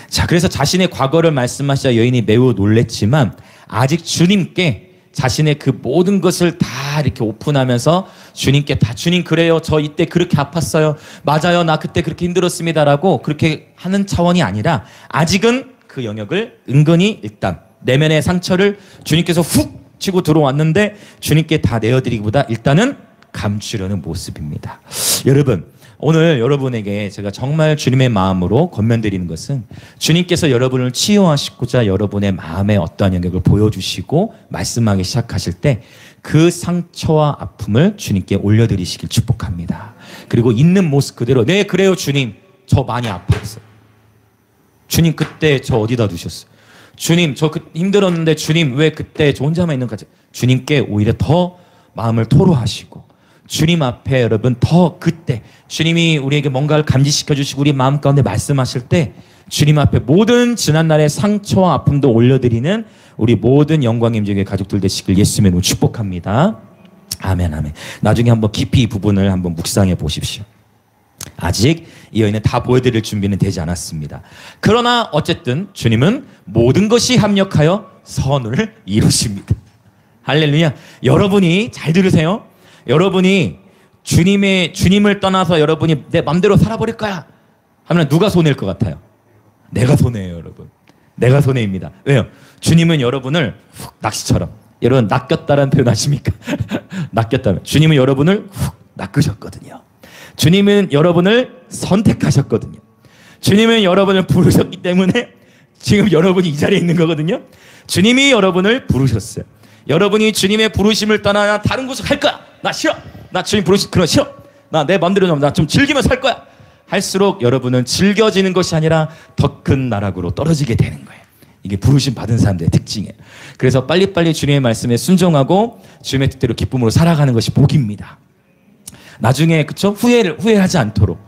자, 그래서 자신의 과거를 말씀하시자 여인이 매우 놀랬지만 아직 주님께 자신의 그 모든 것을 다 이렇게 오픈하면서 주님께 다 주님 그래요. 저 이때 그렇게 아팠어요. 맞아요. 나 그때 그렇게 힘들었습니다라고 그렇게 하는 차원이 아니라 아직은 그 영역을 은근히 일단 내면의 상처를 주님께서 훅 치고 들어왔는데 주님께 다 내어드리기보다 일단은 감추려는 모습입니다. 여러분, 오늘 여러분에게 제가 정말 주님의 마음으로 권면드리는 것은 주님께서 여러분을 치유하시고자 여러분의 마음의 어떠한 영역을 보여주시고 말씀하기 시작하실 때 그 상처와 아픔을 주님께 올려드리시길 축복합니다. 그리고 있는 모습 그대로 네 그래요 주님 저 많이 아팠어요. 주님 그때 저 어디다 두셨어요. 주님 저 힘들었는데 주님 왜 그때 저 혼자만 있는 거지. 주님께 오히려 더 마음을 토로하시고 주님 앞에 여러분 더 그때 주님이 우리에게 뭔가를 감지시켜 주시고 우리 마음 가운데 말씀하실 때 주님 앞에 모든 지난날의 상처와 아픔도 올려드리는 우리 모든 영광의 임재의 가족들 되시길 예수님의 이름으로 축복합니다. 아멘 아멘. 나중에 한번 깊이 이 부분을 한번 묵상해 보십시오. 아직 이 여인은 다 보여드릴 준비는 되지 않았습니다. 그러나 어쨌든 주님은 모든 것이 합력하여 선을 이루십니다. 할렐루야. 여러분이 잘 들으세요. 여러분이 주님을 떠나서 여러분이 내 맘대로 살아버릴 거야 하면 누가 손해일 것 같아요? 내가 손해예요, 여러분. 내가 손해입니다. 왜요? 주님은 여러분을 훅 낚시처럼 여러분 낚였다라는 표현 아십니까? 낚였다면 주님은 여러분을 훅 낚으셨거든요. 주님은 여러분을 선택하셨거든요. 주님은 여러분을 부르셨기 때문에 지금 여러분이 이 자리에 있는 거거든요. 주님이 여러분을 부르셨어요. 여러분이 주님의 부르심을 떠나 다른 곳으로 갈 거야. 나 싫어. 나 주님 부르심 그런 싫어. 나 내 맘대로 나 좀 즐기면서 살 거야. 할수록 여러분은 즐겨지는 것이 아니라 더 큰 나락으로 떨어지게 되는 거예요. 이게 부르심 받은 사람들의 특징이에요. 그래서 빨리빨리 주님의 말씀에 순종하고 주님의 뜻대로 기쁨으로 살아가는 것이 복입니다. 나중에 그쵸? 후회하지 않도록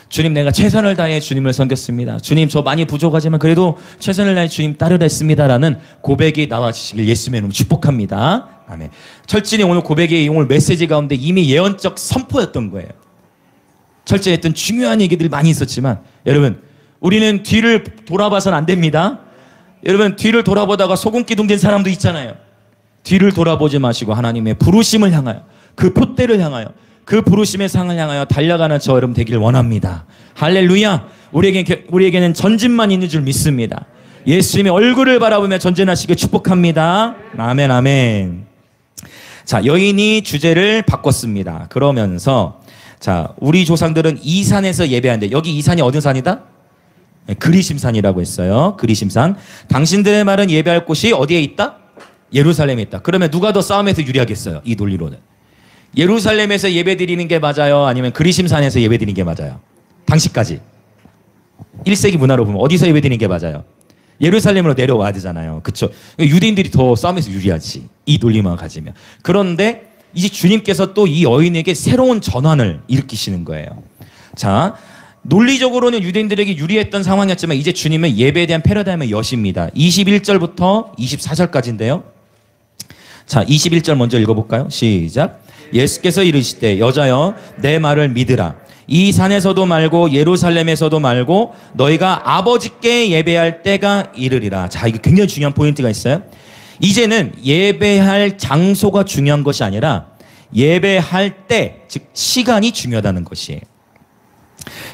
주님 내가 최선을 다해 주님을 섬겼습니다. 주님 저 많이 부족하지만 그래도 최선을 다해 주님 따르랬습니다라는 고백이 나와주시길 예수님의 이름으로 축복합니다. 아멘. 철진이 오늘 고백의 오늘 메시지 가운데 이미 예언적 선포였던 거예요. 철진이 했던 중요한 얘기들이 많이 있었지만 여러분 우리는 뒤를 돌아봐서는 안 됩니다. 여러분 뒤를 돌아보다가 소금기둥 된 사람도 있잖아요. 뒤를 돌아보지 마시고 하나님의 부르심을 향하여 그 표대를 향하여 그 부르심의 상을 향하여 달려가는 저 여러분 되기를 원합니다. 할렐루야. 우리에게는 전진만 있는 줄 믿습니다. 예수님의 얼굴을 바라보며 전진하시길 축복합니다. 아멘 아멘. 자, 여인이 주제를 바꿨습니다. 그러면서 자, 우리 조상들은 이 산에서 예배하는데 여기 이 산이 어느 산이다? 네, 그리심산이라고 했어요. 그리심산. 당신들의 말은 예배할 곳이 어디에 있다? 예루살렘에 있다. 그러면 누가 더 싸움에서 유리하겠어요? 이 논리로는. 예루살렘에서 예배드리는 게 맞아요? 아니면 그리심산에서 예배드리는 게 맞아요? 당시까지 1세기 문화로 보면 어디서 예배드리는 게 맞아요? 예루살렘으로 내려와야 되잖아요. 그렇죠? 유대인들이 더 싸움에서 유리하지. 이 논리만 가지면. 그런데 이제 주님께서 또 이 여인에게 새로운 전환을 일으키시는 거예요. 자, 논리적으로는 유대인들에게 유리했던 상황이었지만 이제 주님은 예배에 대한 패러다임을 여십니다. 21절부터 24절까지인데요. 자, 21절 먼저 읽어볼까요? 시작. 예수께서 이르시되 여자여 내 말을 믿으라. 이 산에서도 말고 예루살렘에서도 말고 너희가 아버지께 예배할 때가 이르리라. 자, 이게 굉장히 중요한 포인트가 있어요. 이제는 예배할 장소가 중요한 것이 아니라 예배할 때, 즉 시간이 중요하다는 것이에요.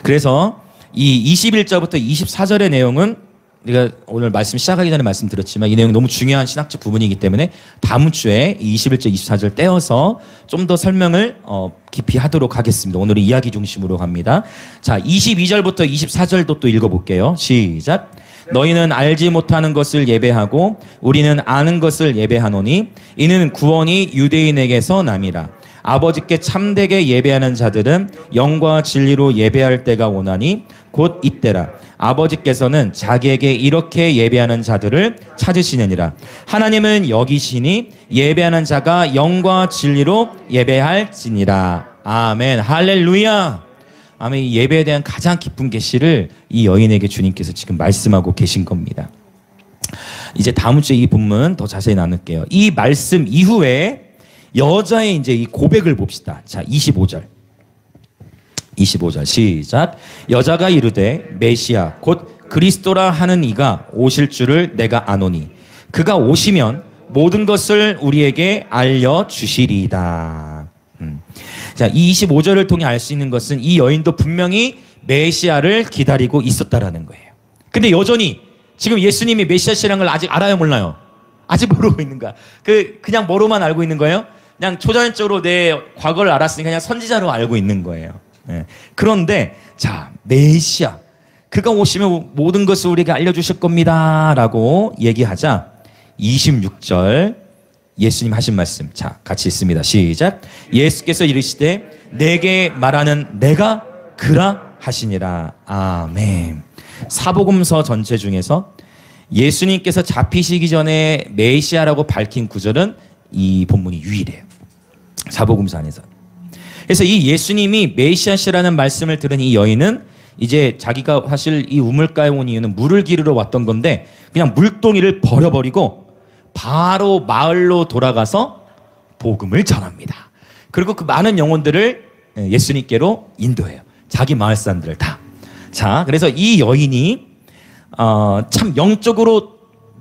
그래서 이 21절부터 24절의 내용은 우리가 오늘 말씀 시작하기 전에 말씀드렸지만 이 내용이 너무 중요한 신학적 부분이기 때문에 다음 주에 21절, 24절 떼어서 좀 더 설명을 깊이 하도록 하겠습니다. 오늘은 이야기 중심으로 갑니다. 자, 22절부터 24절도 또 읽어볼게요. 시작. 너희는 알지 못하는 것을 예배하고 우리는 아는 것을 예배하노니 이는 구원이 유대인에게서 남이라. 아버지께 참되게 예배하는 자들은 영과 진리로 예배할 때가 오나니 곧 이때라. 아버지께서는 자기에게 이렇게 예배하는 자들을 찾으시느니라. 하나님은 여기시니 예배하는 자가 영과 진리로 예배할지니라. 아멘. 할렐루야. 아멘. 이 예배에 대한 가장 깊은 계시를 이 여인에게 주님께서 지금 말씀하고 계신 겁니다. 이제 다음 주에 이 본문 더 자세히 나눌게요. 이 말씀 이후에 여자의 이제 이 고백을 봅시다. 자, 25절 시작. 여자가 이르되 메시아 곧 그리스도라 하는 이가 오실 줄을 내가 아노니 그가 오시면 모든 것을 우리에게 알려주시리이다. 자, 이 25절을 통해 알 수 있는 것은 이 여인도 분명히 메시아를 기다리고 있었다라는 거예요. 근데 여전히 지금 예수님이 메시아시라는 걸 아직 알아요, 몰라요? 아직 모르고 있는 거야. 그냥 뭐로만 알고 있는 거예요? 그냥 초자연적으로 내 과거를 알았으니까 그냥 선지자로 알고 있는 거예요. 네. 그런데 자, 메시아 그가 오시면 모든 것을 우리에게 알려주실 겁니다 라고 얘기하자 26절 예수님 하신 말씀, 자 같이 읽습니다. 시작. 예수께서 이르시되 내게 말하는 내가 그라 하시니라. 아멘. 사복음서 전체 중에서 예수님께서 잡히시기 전에 메시아라고 밝힌 구절은 이 본문이 유일해요. 사복음서 안에서. 그래서 이 예수님이 메시아시라는 말씀을 들은 이 여인은 이제 자기가 사실 이 우물가에 온 이유는 물을 기르러 왔던 건데 그냥 물동이를 버려버리고 바로 마을로 돌아가서 복음을 전합니다. 그리고 그 많은 영혼들을 예수님께로 인도해요. 자기 마을 사람들을 다. 자, 그래서 이 여인이 참 영적으로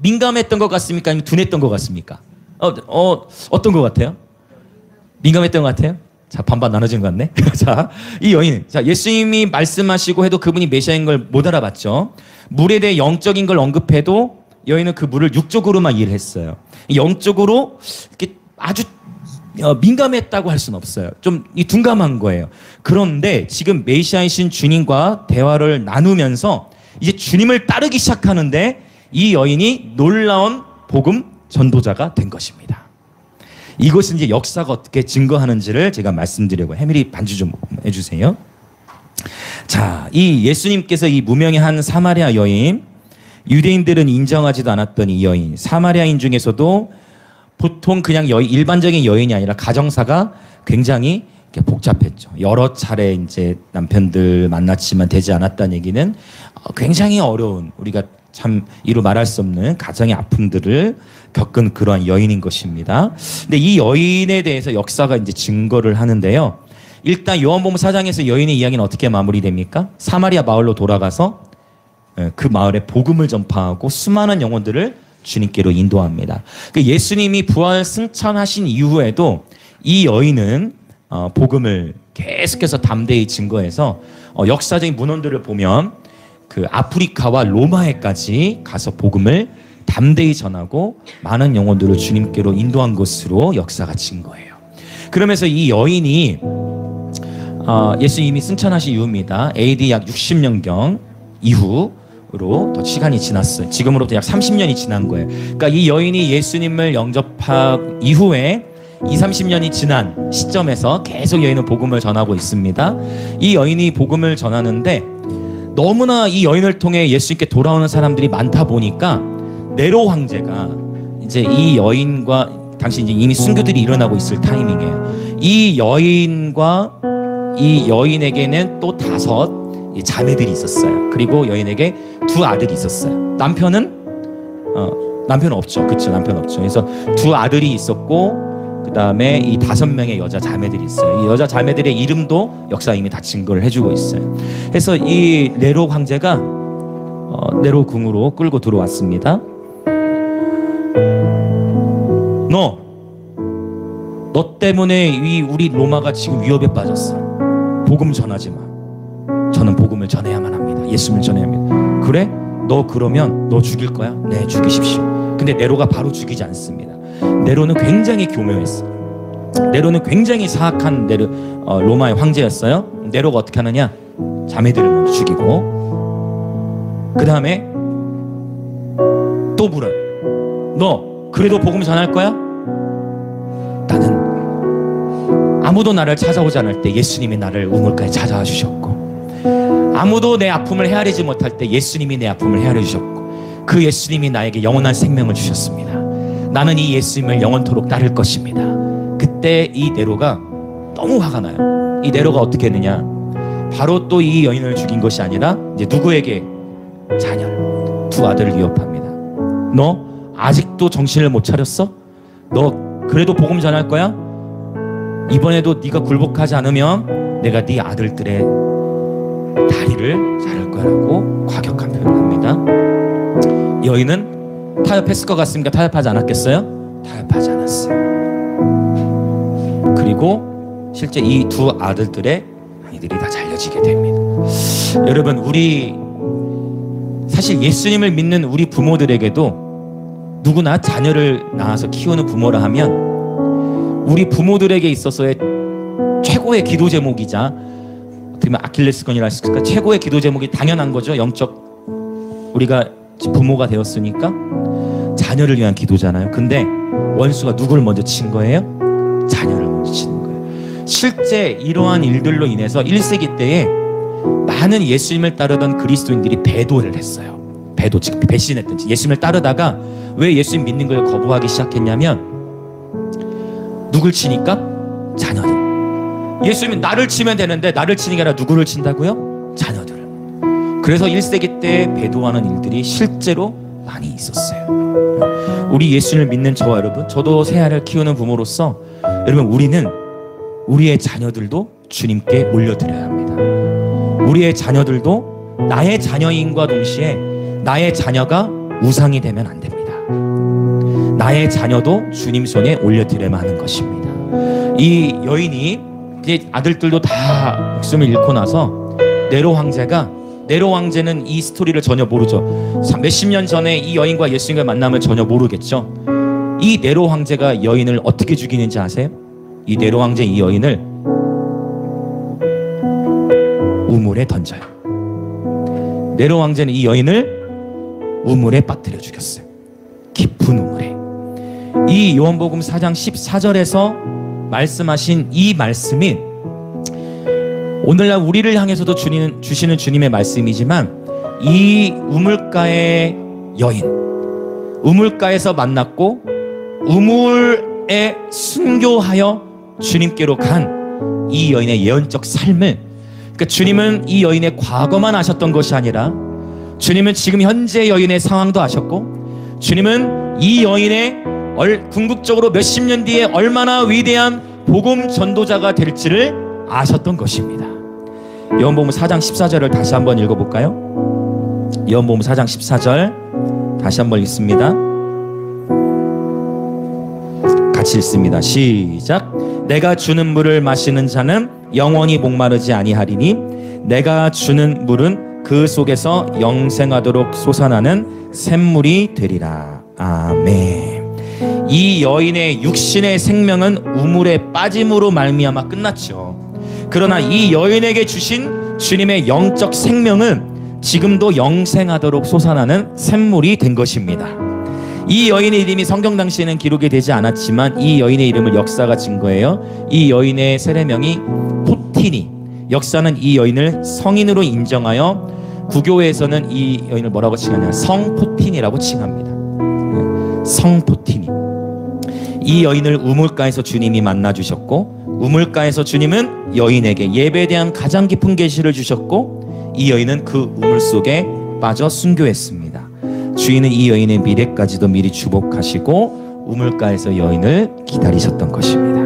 민감했던 것 같습니까? 아니면 둔했던 것 같습니까? 어떤 것 같아요? 민감했던 것 같아요? 자, 반반 나눠진 것 같네. 자, 이 여인, 자, 예수님이 말씀하시고 해도 그분이 메시아인 걸 못 알아봤죠. 물에 대해 영적인 걸 언급해도 여인은 그 물을 육적으로만 이해를 했어요. 영적으로 이렇게 아주 민감했다고 할 수는 없어요. 좀 둔감한 거예요. 그런데 지금 메시아이신 주님과 대화를 나누면서 이제 주님을 따르기 시작하는데 이 여인이 놀라운 복음 전도자가 된 것입니다. 이것은 이제 역사가 어떻게 증거하는지를 제가 말씀드리려고 해밀히 반주 좀 해주세요. 자, 이 예수님께서 이 무명의 한 사마리아 여인, 유대인들은 인정하지도 않았던 이 여인, 사마리아인 중에서도 보통 그냥 일반적인 여인이 아니라 가정사가 굉장히 복잡했죠. 여러 차례 이제 남편들 만났지만 되지 않았다는 얘기는 굉장히 어려운, 우리가 참 이루 말할 수 없는 가정의 아픔들을 겪은 그러한 여인인 것입니다. 근데 이 여인에 대해서 역사가 이제 증거를 하는데요. 일단 요한복음 4장에서 여인의 이야기는 어떻게 마무리됩니까? 사마리아 마을로 돌아가서 그 마을에 복음을 전파하고 수많은 영혼들을 주님께로 인도합니다. 예수님이 부활 승천하신 이후에도 이 여인은 복음을 계속해서 담대히 증거해서 역사적인 문헌들을 보면 그 아프리카와 로마에까지 가서 복음을 담대히 전하고 많은 영혼들을 주님께로 인도한 것으로 역사가 증거해요. 그러면서 이 여인이 예수님이 승천하신 이후입니다. AD 약 60년경 이후로 더 시간이 지났어요. 지금으로부터 약 30년이 지난 거예요. 그러니까 이 여인이 예수님을 영접한 이후에 30년이 지난 시점에서 계속 여인은 복음을 전하고 있습니다. 이 여인이 복음을 전하는데 너무나 이 여인을 통해 예수님께 돌아오는 사람들이 많다 보니까 네로 황제가 이제 이 여인과 당시 이제 이미 순교들이 일어나고 있을 타이밍이에요. 이 여인과 이 여인에게는 또 5 자매들이 있었어요. 그리고 여인에게 2 아들이 있었어요. 남편은 없죠. 그렇죠. 남편 없죠. 그래서 2 아들이 있었고 그 다음에 이 5명의 여자 자매들이 있어요. 이 여자 자매들의 이름도 역사 이미 다 증거를 해주고 있어요. 그래서 이 네로 황제가 네로 궁으로 끌고 들어왔습니다. 너 때문에 우리 로마가 지금 위협에 빠졌어. 복음 전하지 마. 저는 복음을 전해야만 합니다. 예수님을 전해야 합니다. 그래? 너 그러면 너 죽일 거야? 네, 죽이십시오. 근데 네로가 바로 죽이지 않습니다. 네로는 굉장히 교묘했어. 네로는 굉장히 사악한 로마의 황제였어요. 네로가 어떻게 하느냐? 자매들을 먼저 죽이고 그 다음에 또 물어요. 너 그래도 복음 전할 거야? 나는 아무도 나를 찾아오지 않을 때 예수님이 나를 우물가에 찾아와 주셨고, 아무도 내 아픔을 헤아리지 못할 때 예수님이 내 아픔을 헤아려 주셨고, 그 예수님이 나에게 영원한 생명을 주셨습니다. 나는 이 예수님을 영원토록 따를 것입니다. 그때 이 네로가 너무 화가 나요. 이 네로가 어떻게 했느냐, 바로 또 이 여인을 죽인 것이 아니라 이제 누구에게? 자녀, 두 아들을 위협합니다. 너 아직도 정신을 못 차렸어? 너 그래도 복음 전할 거야? 이번에도 네가 굴복하지 않으면 내가 네 아들들의 다리를 자를 거라고 과격한 표현을 합니다. 여인은 타협했을 것 같습니까? 타협하지 않았겠어요? 타협하지 않았어요. 그리고 실제 이 두 아들들의 아이들이 다 잘려지게 됩니다. 여러분, 우리 사실 예수님을 믿는 우리 부모들에게도 누구나 자녀를 낳아서 키우는 부모라 하면 우리 부모들에게 있어서의 최고의 기도 제목이자 어떻게 보면 아킬레스건이라 할까, 최고의 기도 제목이 당연한 거죠. 영적 우리가 부모가 되었으니까 자녀를 위한 기도잖아요. 근데 원수가 누구를 먼저 친 거예요? 자녀를 먼저 치는 거예요. 실제 이러한 일들로 인해서 1세기 때에 많은 예수님을 따르던 그리스도인들이 배도를 했어요. 배도, 즉 배신했던, 예수님을 따르다가 왜 예수님 믿는 걸 거부하기 시작했냐면 누굴 치니까? 자녀들. 예수님은 나를 치면 되는데 나를 치는 게 아니라 누구를 친다고요? 자녀들을. 그래서 1세기 때 배도하는 일들이 실제로 많이 있었어요. 우리 예수님을 믿는 저와 여러분, 저도 새 아이를 키우는 부모로서 여러분, 우리는 우리의 자녀들도 주님께 올려드려야 합니다. 우리의 자녀들도 나의 자녀인과 동시에 나의 자녀가 우상이 되면 안 됩니다. 나의 자녀도 주님 손에 올려드려야만 하는 것입니다. 이 여인이 이제 아들들도 다 목숨을 잃고 나서 네로 황제는 이 스토리를 전혀 모르죠. 몇십 년 전에 이 여인과 예수님과 만남을 전혀 모르겠죠. 이 네로 황제가 여인을 어떻게 죽이는지 아세요? 이 네로 황제 이 여인을 우물에 던져요. 네로 황제는 이 여인을 우물에 빠뜨려 죽였어요. 깊은 우물에. 이 요한복음 4장 14절에서 말씀하신 이 말씀이 오늘날 우리를 향해서도 주시는 주님의 말씀이지만, 이 우물가의 여인, 우물가에서 만났고 우물에 순교하여 주님께로 간 이 여인의 예언적 삶을, 그러니까 주님은 이 여인의 과거만 아셨던 것이 아니라 주님은 지금 현재 여인의 상황도 아셨고, 주님은 이 여인의 궁극적으로 몇십 년 뒤에 얼마나 위대한 복음 전도자가 될지를 아셨던 것입니다. 요한복음 4장 14절을 다시 한번 읽어볼까요? 요한복음 4장 14절 다시 한번 읽습니다. 같이 읽습니다. 시작. 내가 주는 물을 마시는 자는 영원히 목마르지 아니하리니 내가 주는 물은 그 속에서 영생하도록 솟아나는 샘물이 되리라. 아멘. 이 여인의 육신의 생명은 우물에 빠짐으로 말미암아 끝났죠. 그러나 이 여인에게 주신 주님의 영적 생명은 지금도 영생하도록 솟아나는 샘물이 된 것입니다. 이 여인의 이름이 성경 당시에는 기록이 되지 않았지만 이 여인의 이름을 역사가 증거해요. 이 여인의 세례명이 포티니. 역사는 이 여인을 성인으로 인정하여 구교회에서는 이 여인을 뭐라고 칭하냐, 성포티니라고 칭합니다. 성포티니. 이 여인을 우물가에서 주님이 만나 주셨고, 우물가에서 주님은 여인에게 예배에 대한 가장 깊은 계시를 주셨고, 이 여인은 그 우물 속에 빠져 순교했습니다. 주인은 이 여인의 미래까지도 미리 주복하시고 우물가에서 여인을 기다리셨던 것입니다.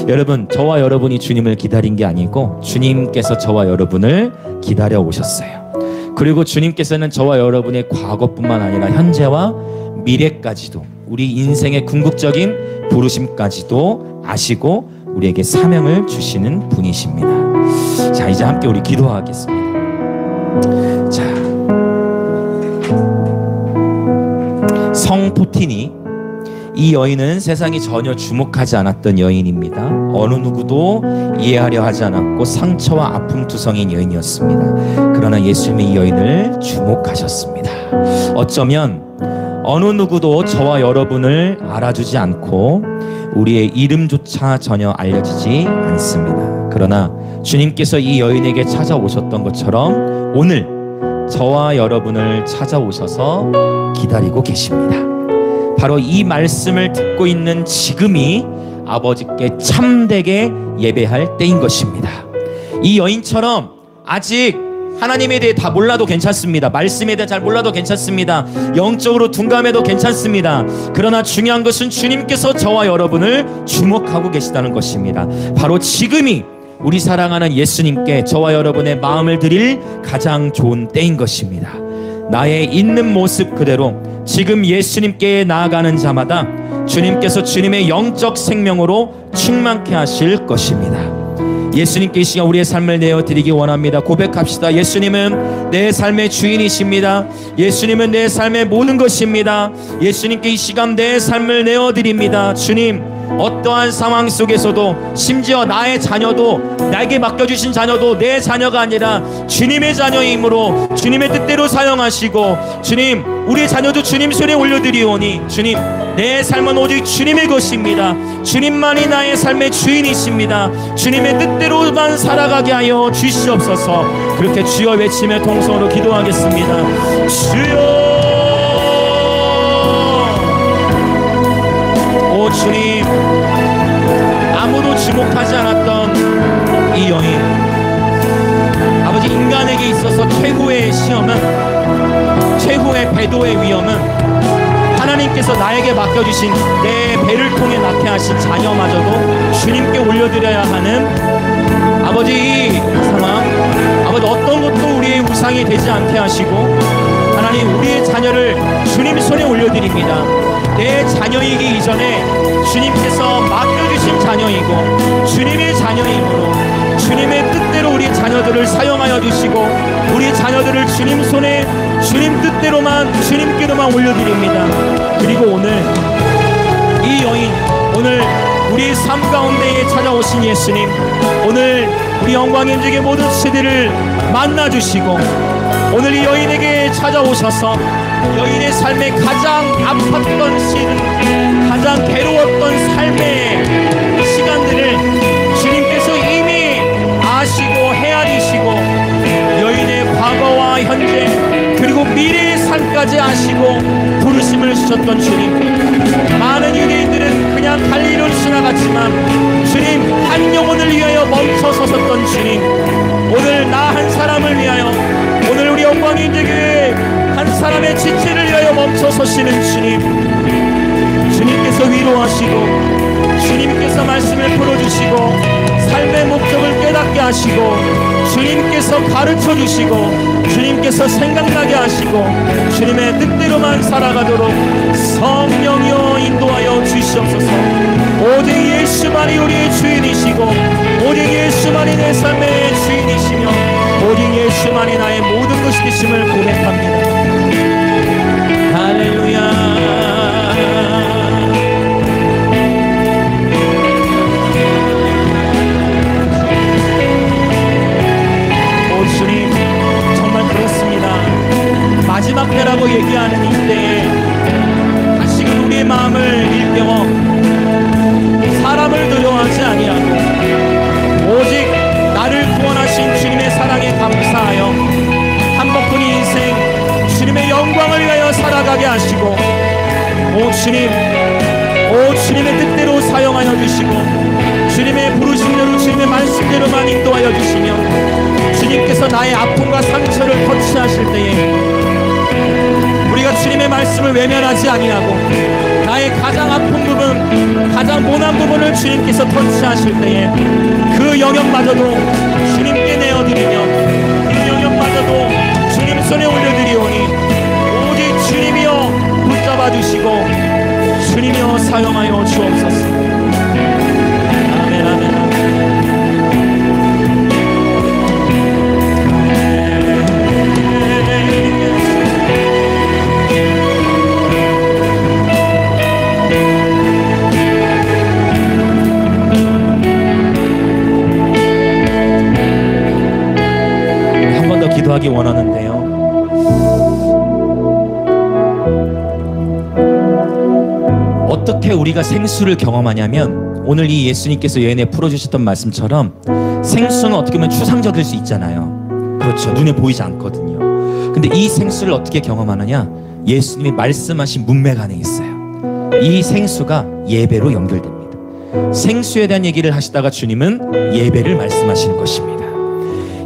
여러분, 저와 여러분이 주님을 기다린 게 아니고 주님께서 저와 여러분을 기다려 오셨어요. 그리고 주님께서는 저와 여러분의 과거뿐만 아니라 현재와 미래까지도, 우리 인생의 궁극적인 부르심까지도 아시고 우리에게 사명을 주시는 분이십니다. 자, 이제 함께 우리 기도하겠습니다. 자, 성포티니, 이 여인은 세상이 전혀 주목하지 않았던 여인입니다. 어느 누구도 이해하려 하지 않았고 상처와 아픔투성인 여인이었습니다. 그러나 예수님이 이 여인을 주목하셨습니다. 어쩌면 어느 누구도 저와 여러분을 알아주지 않고 우리의 이름조차 전혀 알려지지 않습니다. 그러나 주님께서 이 여인에게 찾아오셨던 것처럼 오늘 저와 여러분을 찾아오셔서 기다리고 계십니다. 바로 이 말씀을 듣고 있는 지금이 아버지께 참되게 예배할 때인 것입니다. 이 여인처럼 아직 하나님에 대해 다 몰라도 괜찮습니다. 말씀에 대해 잘 몰라도 괜찮습니다. 영적으로 둔감해도 괜찮습니다. 그러나 중요한 것은 주님께서 저와 여러분을 주목하고 계시다는 것입니다. 바로 지금이 우리 사랑하는 예수님께 저와 여러분의 마음을 드릴 가장 좋은 때인 것입니다. 나의 있는 모습 그대로 지금 예수님께 나아가는 자마다 주님께서 주님의 영적 생명으로 충만케 하실 것입니다. 예수님께 이 시간 우리의 삶을 내어드리기 원합니다. 고백합시다. 예수님은 내 삶의 주인이십니다. 예수님은 내 삶의 모든 것입니다. 예수님께 이 시간 내 삶을 내어드립니다. 주님, 어떠한 상황 속에서도 심지어 나의 자녀도, 나에게 맡겨주신 자녀도 내 자녀가 아니라 주님의 자녀이므로 주님의 뜻대로 사용하시고, 주님, 우리의 자녀도 주님 손에 올려드리오니 주님, 내 삶은 오직 주님의 것입니다. 주님만이 나의 삶의 주인이십니다. 주님의 뜻대로만 살아가게 하여 주시옵소서. 그렇게 주여 외치며 통성으로 기도하겠습니다. 주여, 오 주님, 아무도 주목하지 않았던 이 여인, 아버지, 인간에게 있어서 최고의 시험은, 최고의 배도의 위험은 하나님께서 나에게 맡겨주신 내 배를 통해 낳게 하신 자녀마저도 주님께 올려드려야 하는 아버지 이 상황, 아버지 어떤 것도 우리의 우상이 되지 않게 하시고, 하나님, 우리의 자녀를 주님 손에 올려드립니다. 내 자녀이기 이전에 주님께서 맡겨주신 자녀이고 주님의 자녀이므로 주님의 뜻대로 우리 자녀들을 사용하여 주시고, 우리 자녀들을 주님 손에 주님 뜻대로만, 주님께로만 올려드립니다. 그리고 오늘 이 여인, 오늘 우리 삶 가운데에 찾아오신 예수님, 오늘 우리 영광인적의 모든 세대를 만나주시고, 오늘 이 여인에게 찾아오셔서 여인의 삶에 가장 아팠던 시즌, 가장 괴로웠던 삶의 시간들을 주님께서 이미 아시고 헤아리시고, 여인의 과거와 현재 그리고 미래의 삶까지 아시고 부르심을 주셨던 주님, 많은 유대인들은 그냥 갈릴리로 지나갔지만 주님, 한 영혼을 위하여 멈춰 서셨던 주님, 오늘 나 한 사람을 위하여, 오늘 우리 영광인들교회 한 사람의 지체를 위하여 멈춰 서시는 주님, 주님께서 위로하시고 주님께서 말씀을 풀어주시고 삶의 목적을 깨닫게 하시고 주님께서 가르쳐 주시고 주님께서 생각나게 하시고 주님의 뜻대로만 살아가도록 성령이여 인도하여 주시옵소서. 오직 예수만이 우리의 주인이시고 오직 예수만이 내 삶의 주인이시며 오직 예수만이 나의 모든 것이 되심을 고백합니다. 할렐루야. 마지막 때라고 얘기하는 이때에 다시금 우리의 마음을 일깨워 사람을 두려워하지 아니하고 오직 나를 구원하신 주님의 사랑에 감사하여 한번뿐인 인생 주님의 영광을 위하여 살아가게 하시고 오 주님, 오 주님의 뜻대로 사용하여 주시고 주님의 부르심대로 주님의 말씀대로만 인도하여 주시며 주님께서 나의 아픔과 상처를 터치하실 때에 우리가 주님의 말씀을 외면하지 아니하고 나의 가장 아픈 부분, 가장 모난 부분을 주님께서 터치하실 때에 그 영역마저도 주님께 내어드리며 그 영역마저도 주님 손에 올려드리오니 오직 주님이여 붙잡아 주시고 주님이여 사용하여 주옵소서. 아멘, 아멘, 아멘. 기도하기 원하는데요. 어떻게 어떻게 우리가 생수를 경험하냐면, 오늘 이 예수님께서 여인에 풀어주셨던 말씀처럼 생수는 어떻게 보면 추상적일 수 있잖아요. 그렇죠. 눈에 보이지 않거든요. 근데 이 생수를 어떻게 경험하느냐, 예수님이 말씀하신 문맥 안에 있어요. 이 생수가 예배로 연결됩니다. 생수에 대한 얘기를 하시다가 주님은 예배를 말씀하시는 것입니다.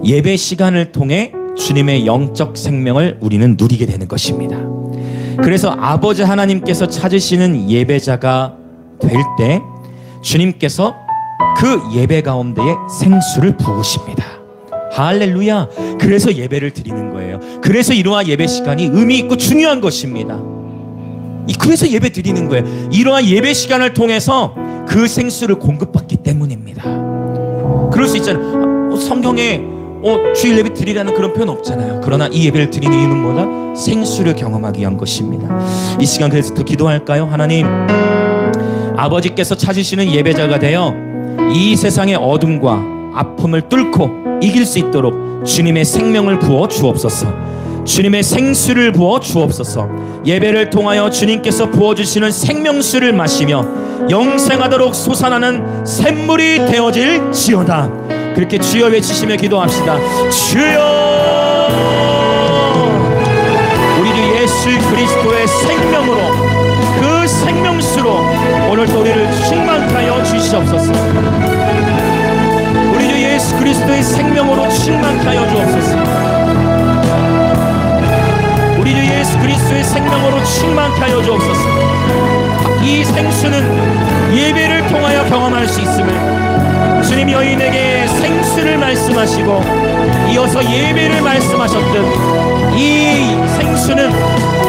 예배 시간을 통해 주님의 영적 생명을 우리는 누리게 되는 것입니다. 그래서 아버지 하나님께서 찾으시는 예배자가 될 때 주님께서 그 예배 가운데에 생수를 부으십니다. 할렐루야. 그래서 예배를 드리는 거예요. 그래서 이러한 예배 시간이 의미 있고 중요한 것입니다. 그래서 예배 드리는 거예요. 이러한 예배 시간을 통해서 그 생수를 공급받기 때문입니다. 그럴 수 있잖아요. 성경에 주일 예배 드리라는 그런 표현 없잖아요. 그러나 이 예배를 드리는 이유는 뭐다? 생수를 경험하기 위한 것입니다. 이 시간 그래서 더 기도할까요? 하나님, 아버지께서 찾으시는 예배자가 되어 이 세상의 어둠과 아픔을 뚫고 이길 수 있도록 주님의 생명을 부어 주옵소서. 주님의 생수를 부어 주옵소서. 예배를 통하여 주님께서 부어주시는 생명수를 마시며 영생하도록 솟아나는 샘물이 되어질지어다. 그렇게 주여 외치시며 기도합시다. 주여, 우리 주 예수 그리스도의 생명으로, 그 생명수로 오늘도 우리를 충만하여 주시옵소서. 우리 주 예수 그리스도의 생명으로 충만하여 주옵소서. 우리 주 예수 그리스도의 생명으로 충만케 하여 주옵소서. 이 생수는 예배를 통하여 경험할 수 있음을 주님 여인에게 생수를 말씀하시고 이어서 예배를 말씀하셨듯 이 생수는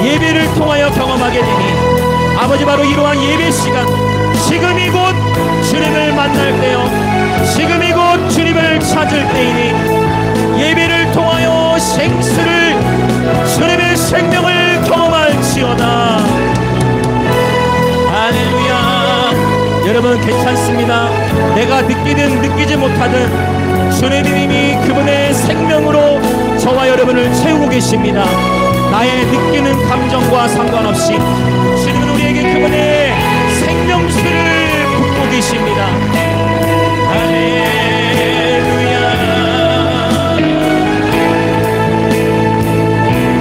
예배를 통하여 경험하게 되니 아버지, 바로 이러한 예배 시간, 지금이 곧 주님을 만날 때요, 지금이 곧 주님을 찾을 때이니 예배를 통하여 생수를, 주님의 생명을 경험할지어다. 할렐루야. 여러분 괜찮습니다. 내가 느끼든 느끼지 못하든 주님이 이미 그분의 생명으로 저와 여러분을 채우고 계십니다. 나의 느끼는 감정과 상관없이 주님은 우리에게 그분의 생명수를 붓고 계십니다. 할렐루야.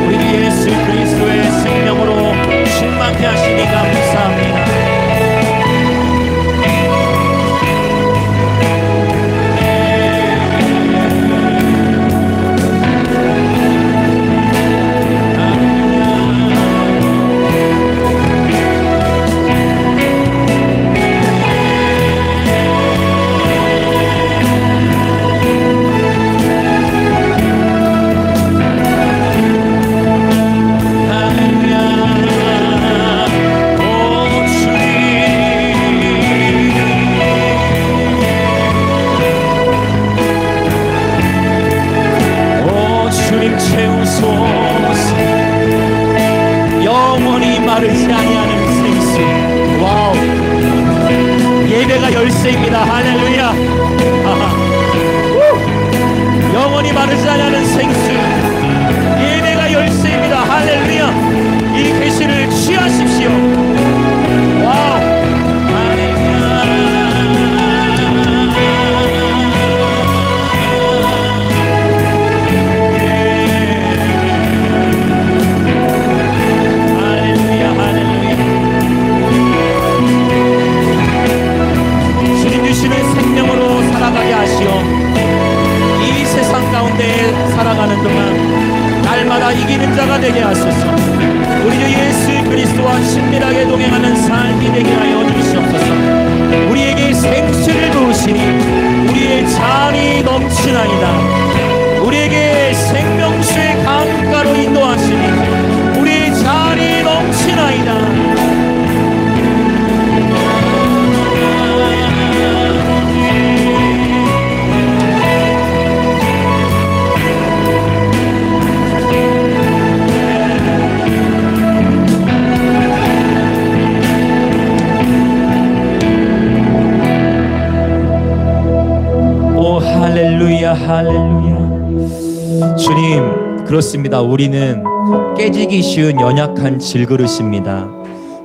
우리 예수 그리스도의 생명으로 충만케 하시니 감사합니다. 영원히 마르지 아니하는 생수. 와우. 예배가 열쇠입니다. 할렐루야. 영원히 마르지 아니하는 생수. 예배가 열쇠입니다. 할렐루야. 이 계시를 취하십시오. 와우. 살아가게 하시오. 이 세상 가운데 살아가는 동안 날마다 이기는 자가 되게 하소서. 우리 주 예수 그리스도와 친밀하게 동행하는 삶이 되게 하여 주시옵소서. 우리에게 생수를 부으시니 우리의 잔이 넘치나이다. 우리에게 생명수의 강가로 인도하시니 우리의 잔이 넘치나이다. 할렐루야, 할렐루야. 주님, 그렇습니다. 우리는 깨지기 쉬운 연약한 질그릇입니다.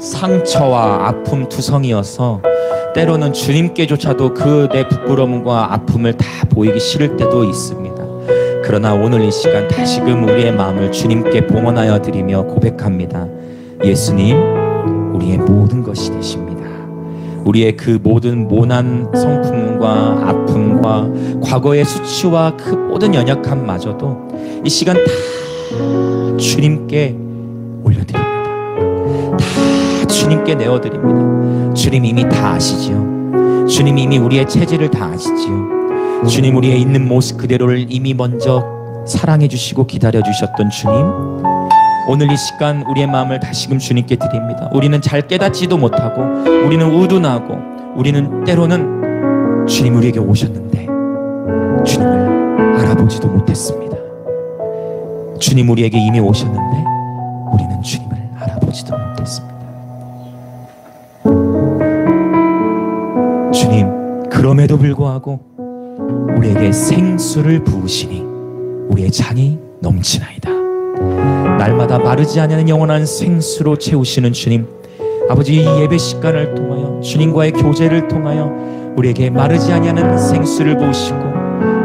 상처와 아픔 투성이어서 때로는 주님께조차도 그 내 부끄러움과 아픔을 다 보이기 싫을 때도 있습니다. 그러나 오늘 이 시간 다시금 우리의 마음을 주님께 봉헌하여 드리며 고백합니다. 예수님, 우리의 모든 것이 되십니다. 우리의 그 모든 모난 성품과 아픔과 과거의 수치와 그 모든 연약함마저도 이 시간 다 주님께 올려드립니다. 다 주님께 내어드립니다. 주님 이미 다 아시지요. 주님 이미 우리의 체질을 다 아시지요. 주님 우리의 있는 모습 그대로를 이미 먼저 사랑해 주시고 기다려 주셨던 주님, 오늘 이 시간 우리의 마음을 다시금 주님께 드립니다. 우리는 잘 깨닫지도 못하고, 우리는 우둔하고, 우리는 때로는 주님 우리에게 오셨는데 주님을 알아보지도 못했습니다. 주님 우리에게 이미 오셨는데 우리는 주님을 알아보지도 못했습니다. 주님, 그럼에도 불구하고 우리에게 생수를 부으시니 우리의 잔이 넘치나이다. 날마다 마르지 않는 영원한 생수로 채우시는 주님, 아버지 이 예배 시간을 통하여 주님과의 교제를 통하여 우리에게 마르지 아니하는 생수를 부으시고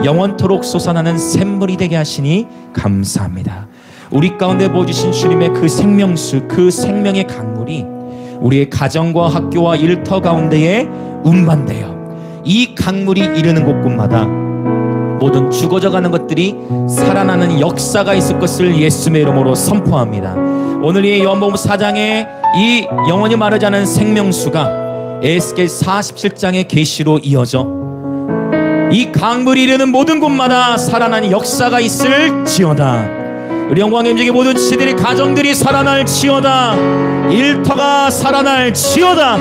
영원토록 솟아나는 샘물이 되게 하시니 감사합니다. 우리 가운데 부어주신 주님의 그 생명수, 그 생명의 강물이 우리의 가정과 학교와 일터 가운데에 운반되어 이 강물이 이르는 곳곳마다 모든 죽어져가는 것들이 살아나는 역사가 있을 것을 예수의 이름으로 선포합니다. 오늘 이 요한복음 4장의 이 영원히 마르지 않은 생명수가 에스겔 47장의 계시로 이어져 이 강물이 이르는 모든 곳마다 살아나는 역사가 있을지어다. 우리 영광의 임직의 모든 지들이 가정들이 살아날지어다. 일터가 살아날지어다.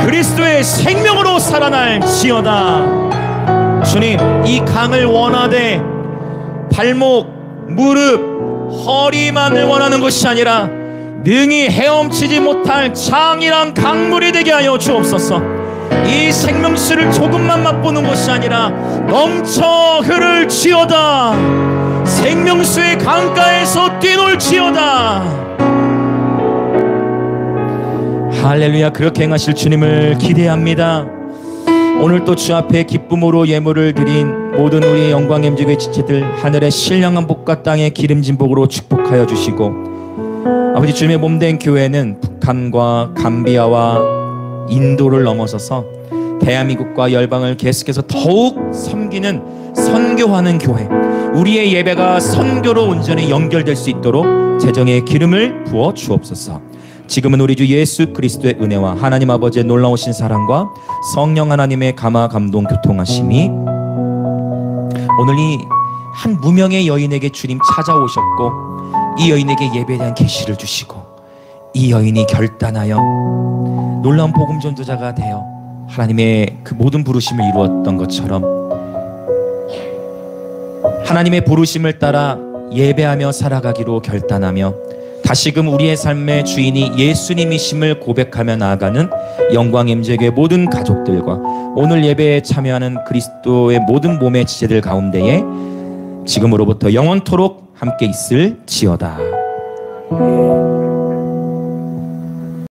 그리스도의 생명으로 살아날지어다. 주님, 이 강을 원하되 발목, 무릎, 허리만을 원하는 것이 아니라 능히 헤엄치지 못할 장이랑 강물이 되게 하여 주옵소서. 이 생명수를 조금만 맛보는 것이 아니라 넘쳐 흐를지어다. 생명수의 강가에서 뛰놀지어다. 할렐루야. 그렇게 행하실 주님을 기대합니다. 오늘 또 주 앞에 기쁨으로 예물을 드린 모든 우리의 영광의 임직의 지체들, 하늘의 신령한 복과 땅의 기름진 복으로 축복하여 주시고, 아버지 주님의 몸된 교회는 북한과 감비아와 인도를 넘어서서 대한민국과 열방을 계속해서 더욱 섬기는, 선교하는 교회, 우리의 예배가 선교로 온전히 연결될 수 있도록 재정의 기름을 부어 주옵소서. 지금은 우리 주 예수 그리스도의 은혜와 하나님 아버지의 놀라우신 사랑과 성령 하나님의 감화 감동 교통하심이 오늘 이 한 무명의 여인에게 주님 찾아오셨고, 이 여인에게 예배에 대한 계시를 주시고, 이 여인이 결단하여 놀라운 복음 전도자가 되어 하나님의 그 모든 부르심을 이루었던 것처럼 하나님의 부르심을 따라 예배하며 살아가기로 결단하며 다시금 우리의 삶의 주인이 예수님이심을 고백하며 나아가는 영광 임재교의 모든 가족들과 오늘 예배에 참여하는 그리스도의 모든 몸의 지체들 가운데에 지금으로부터 영원토록 함께 있을지어다.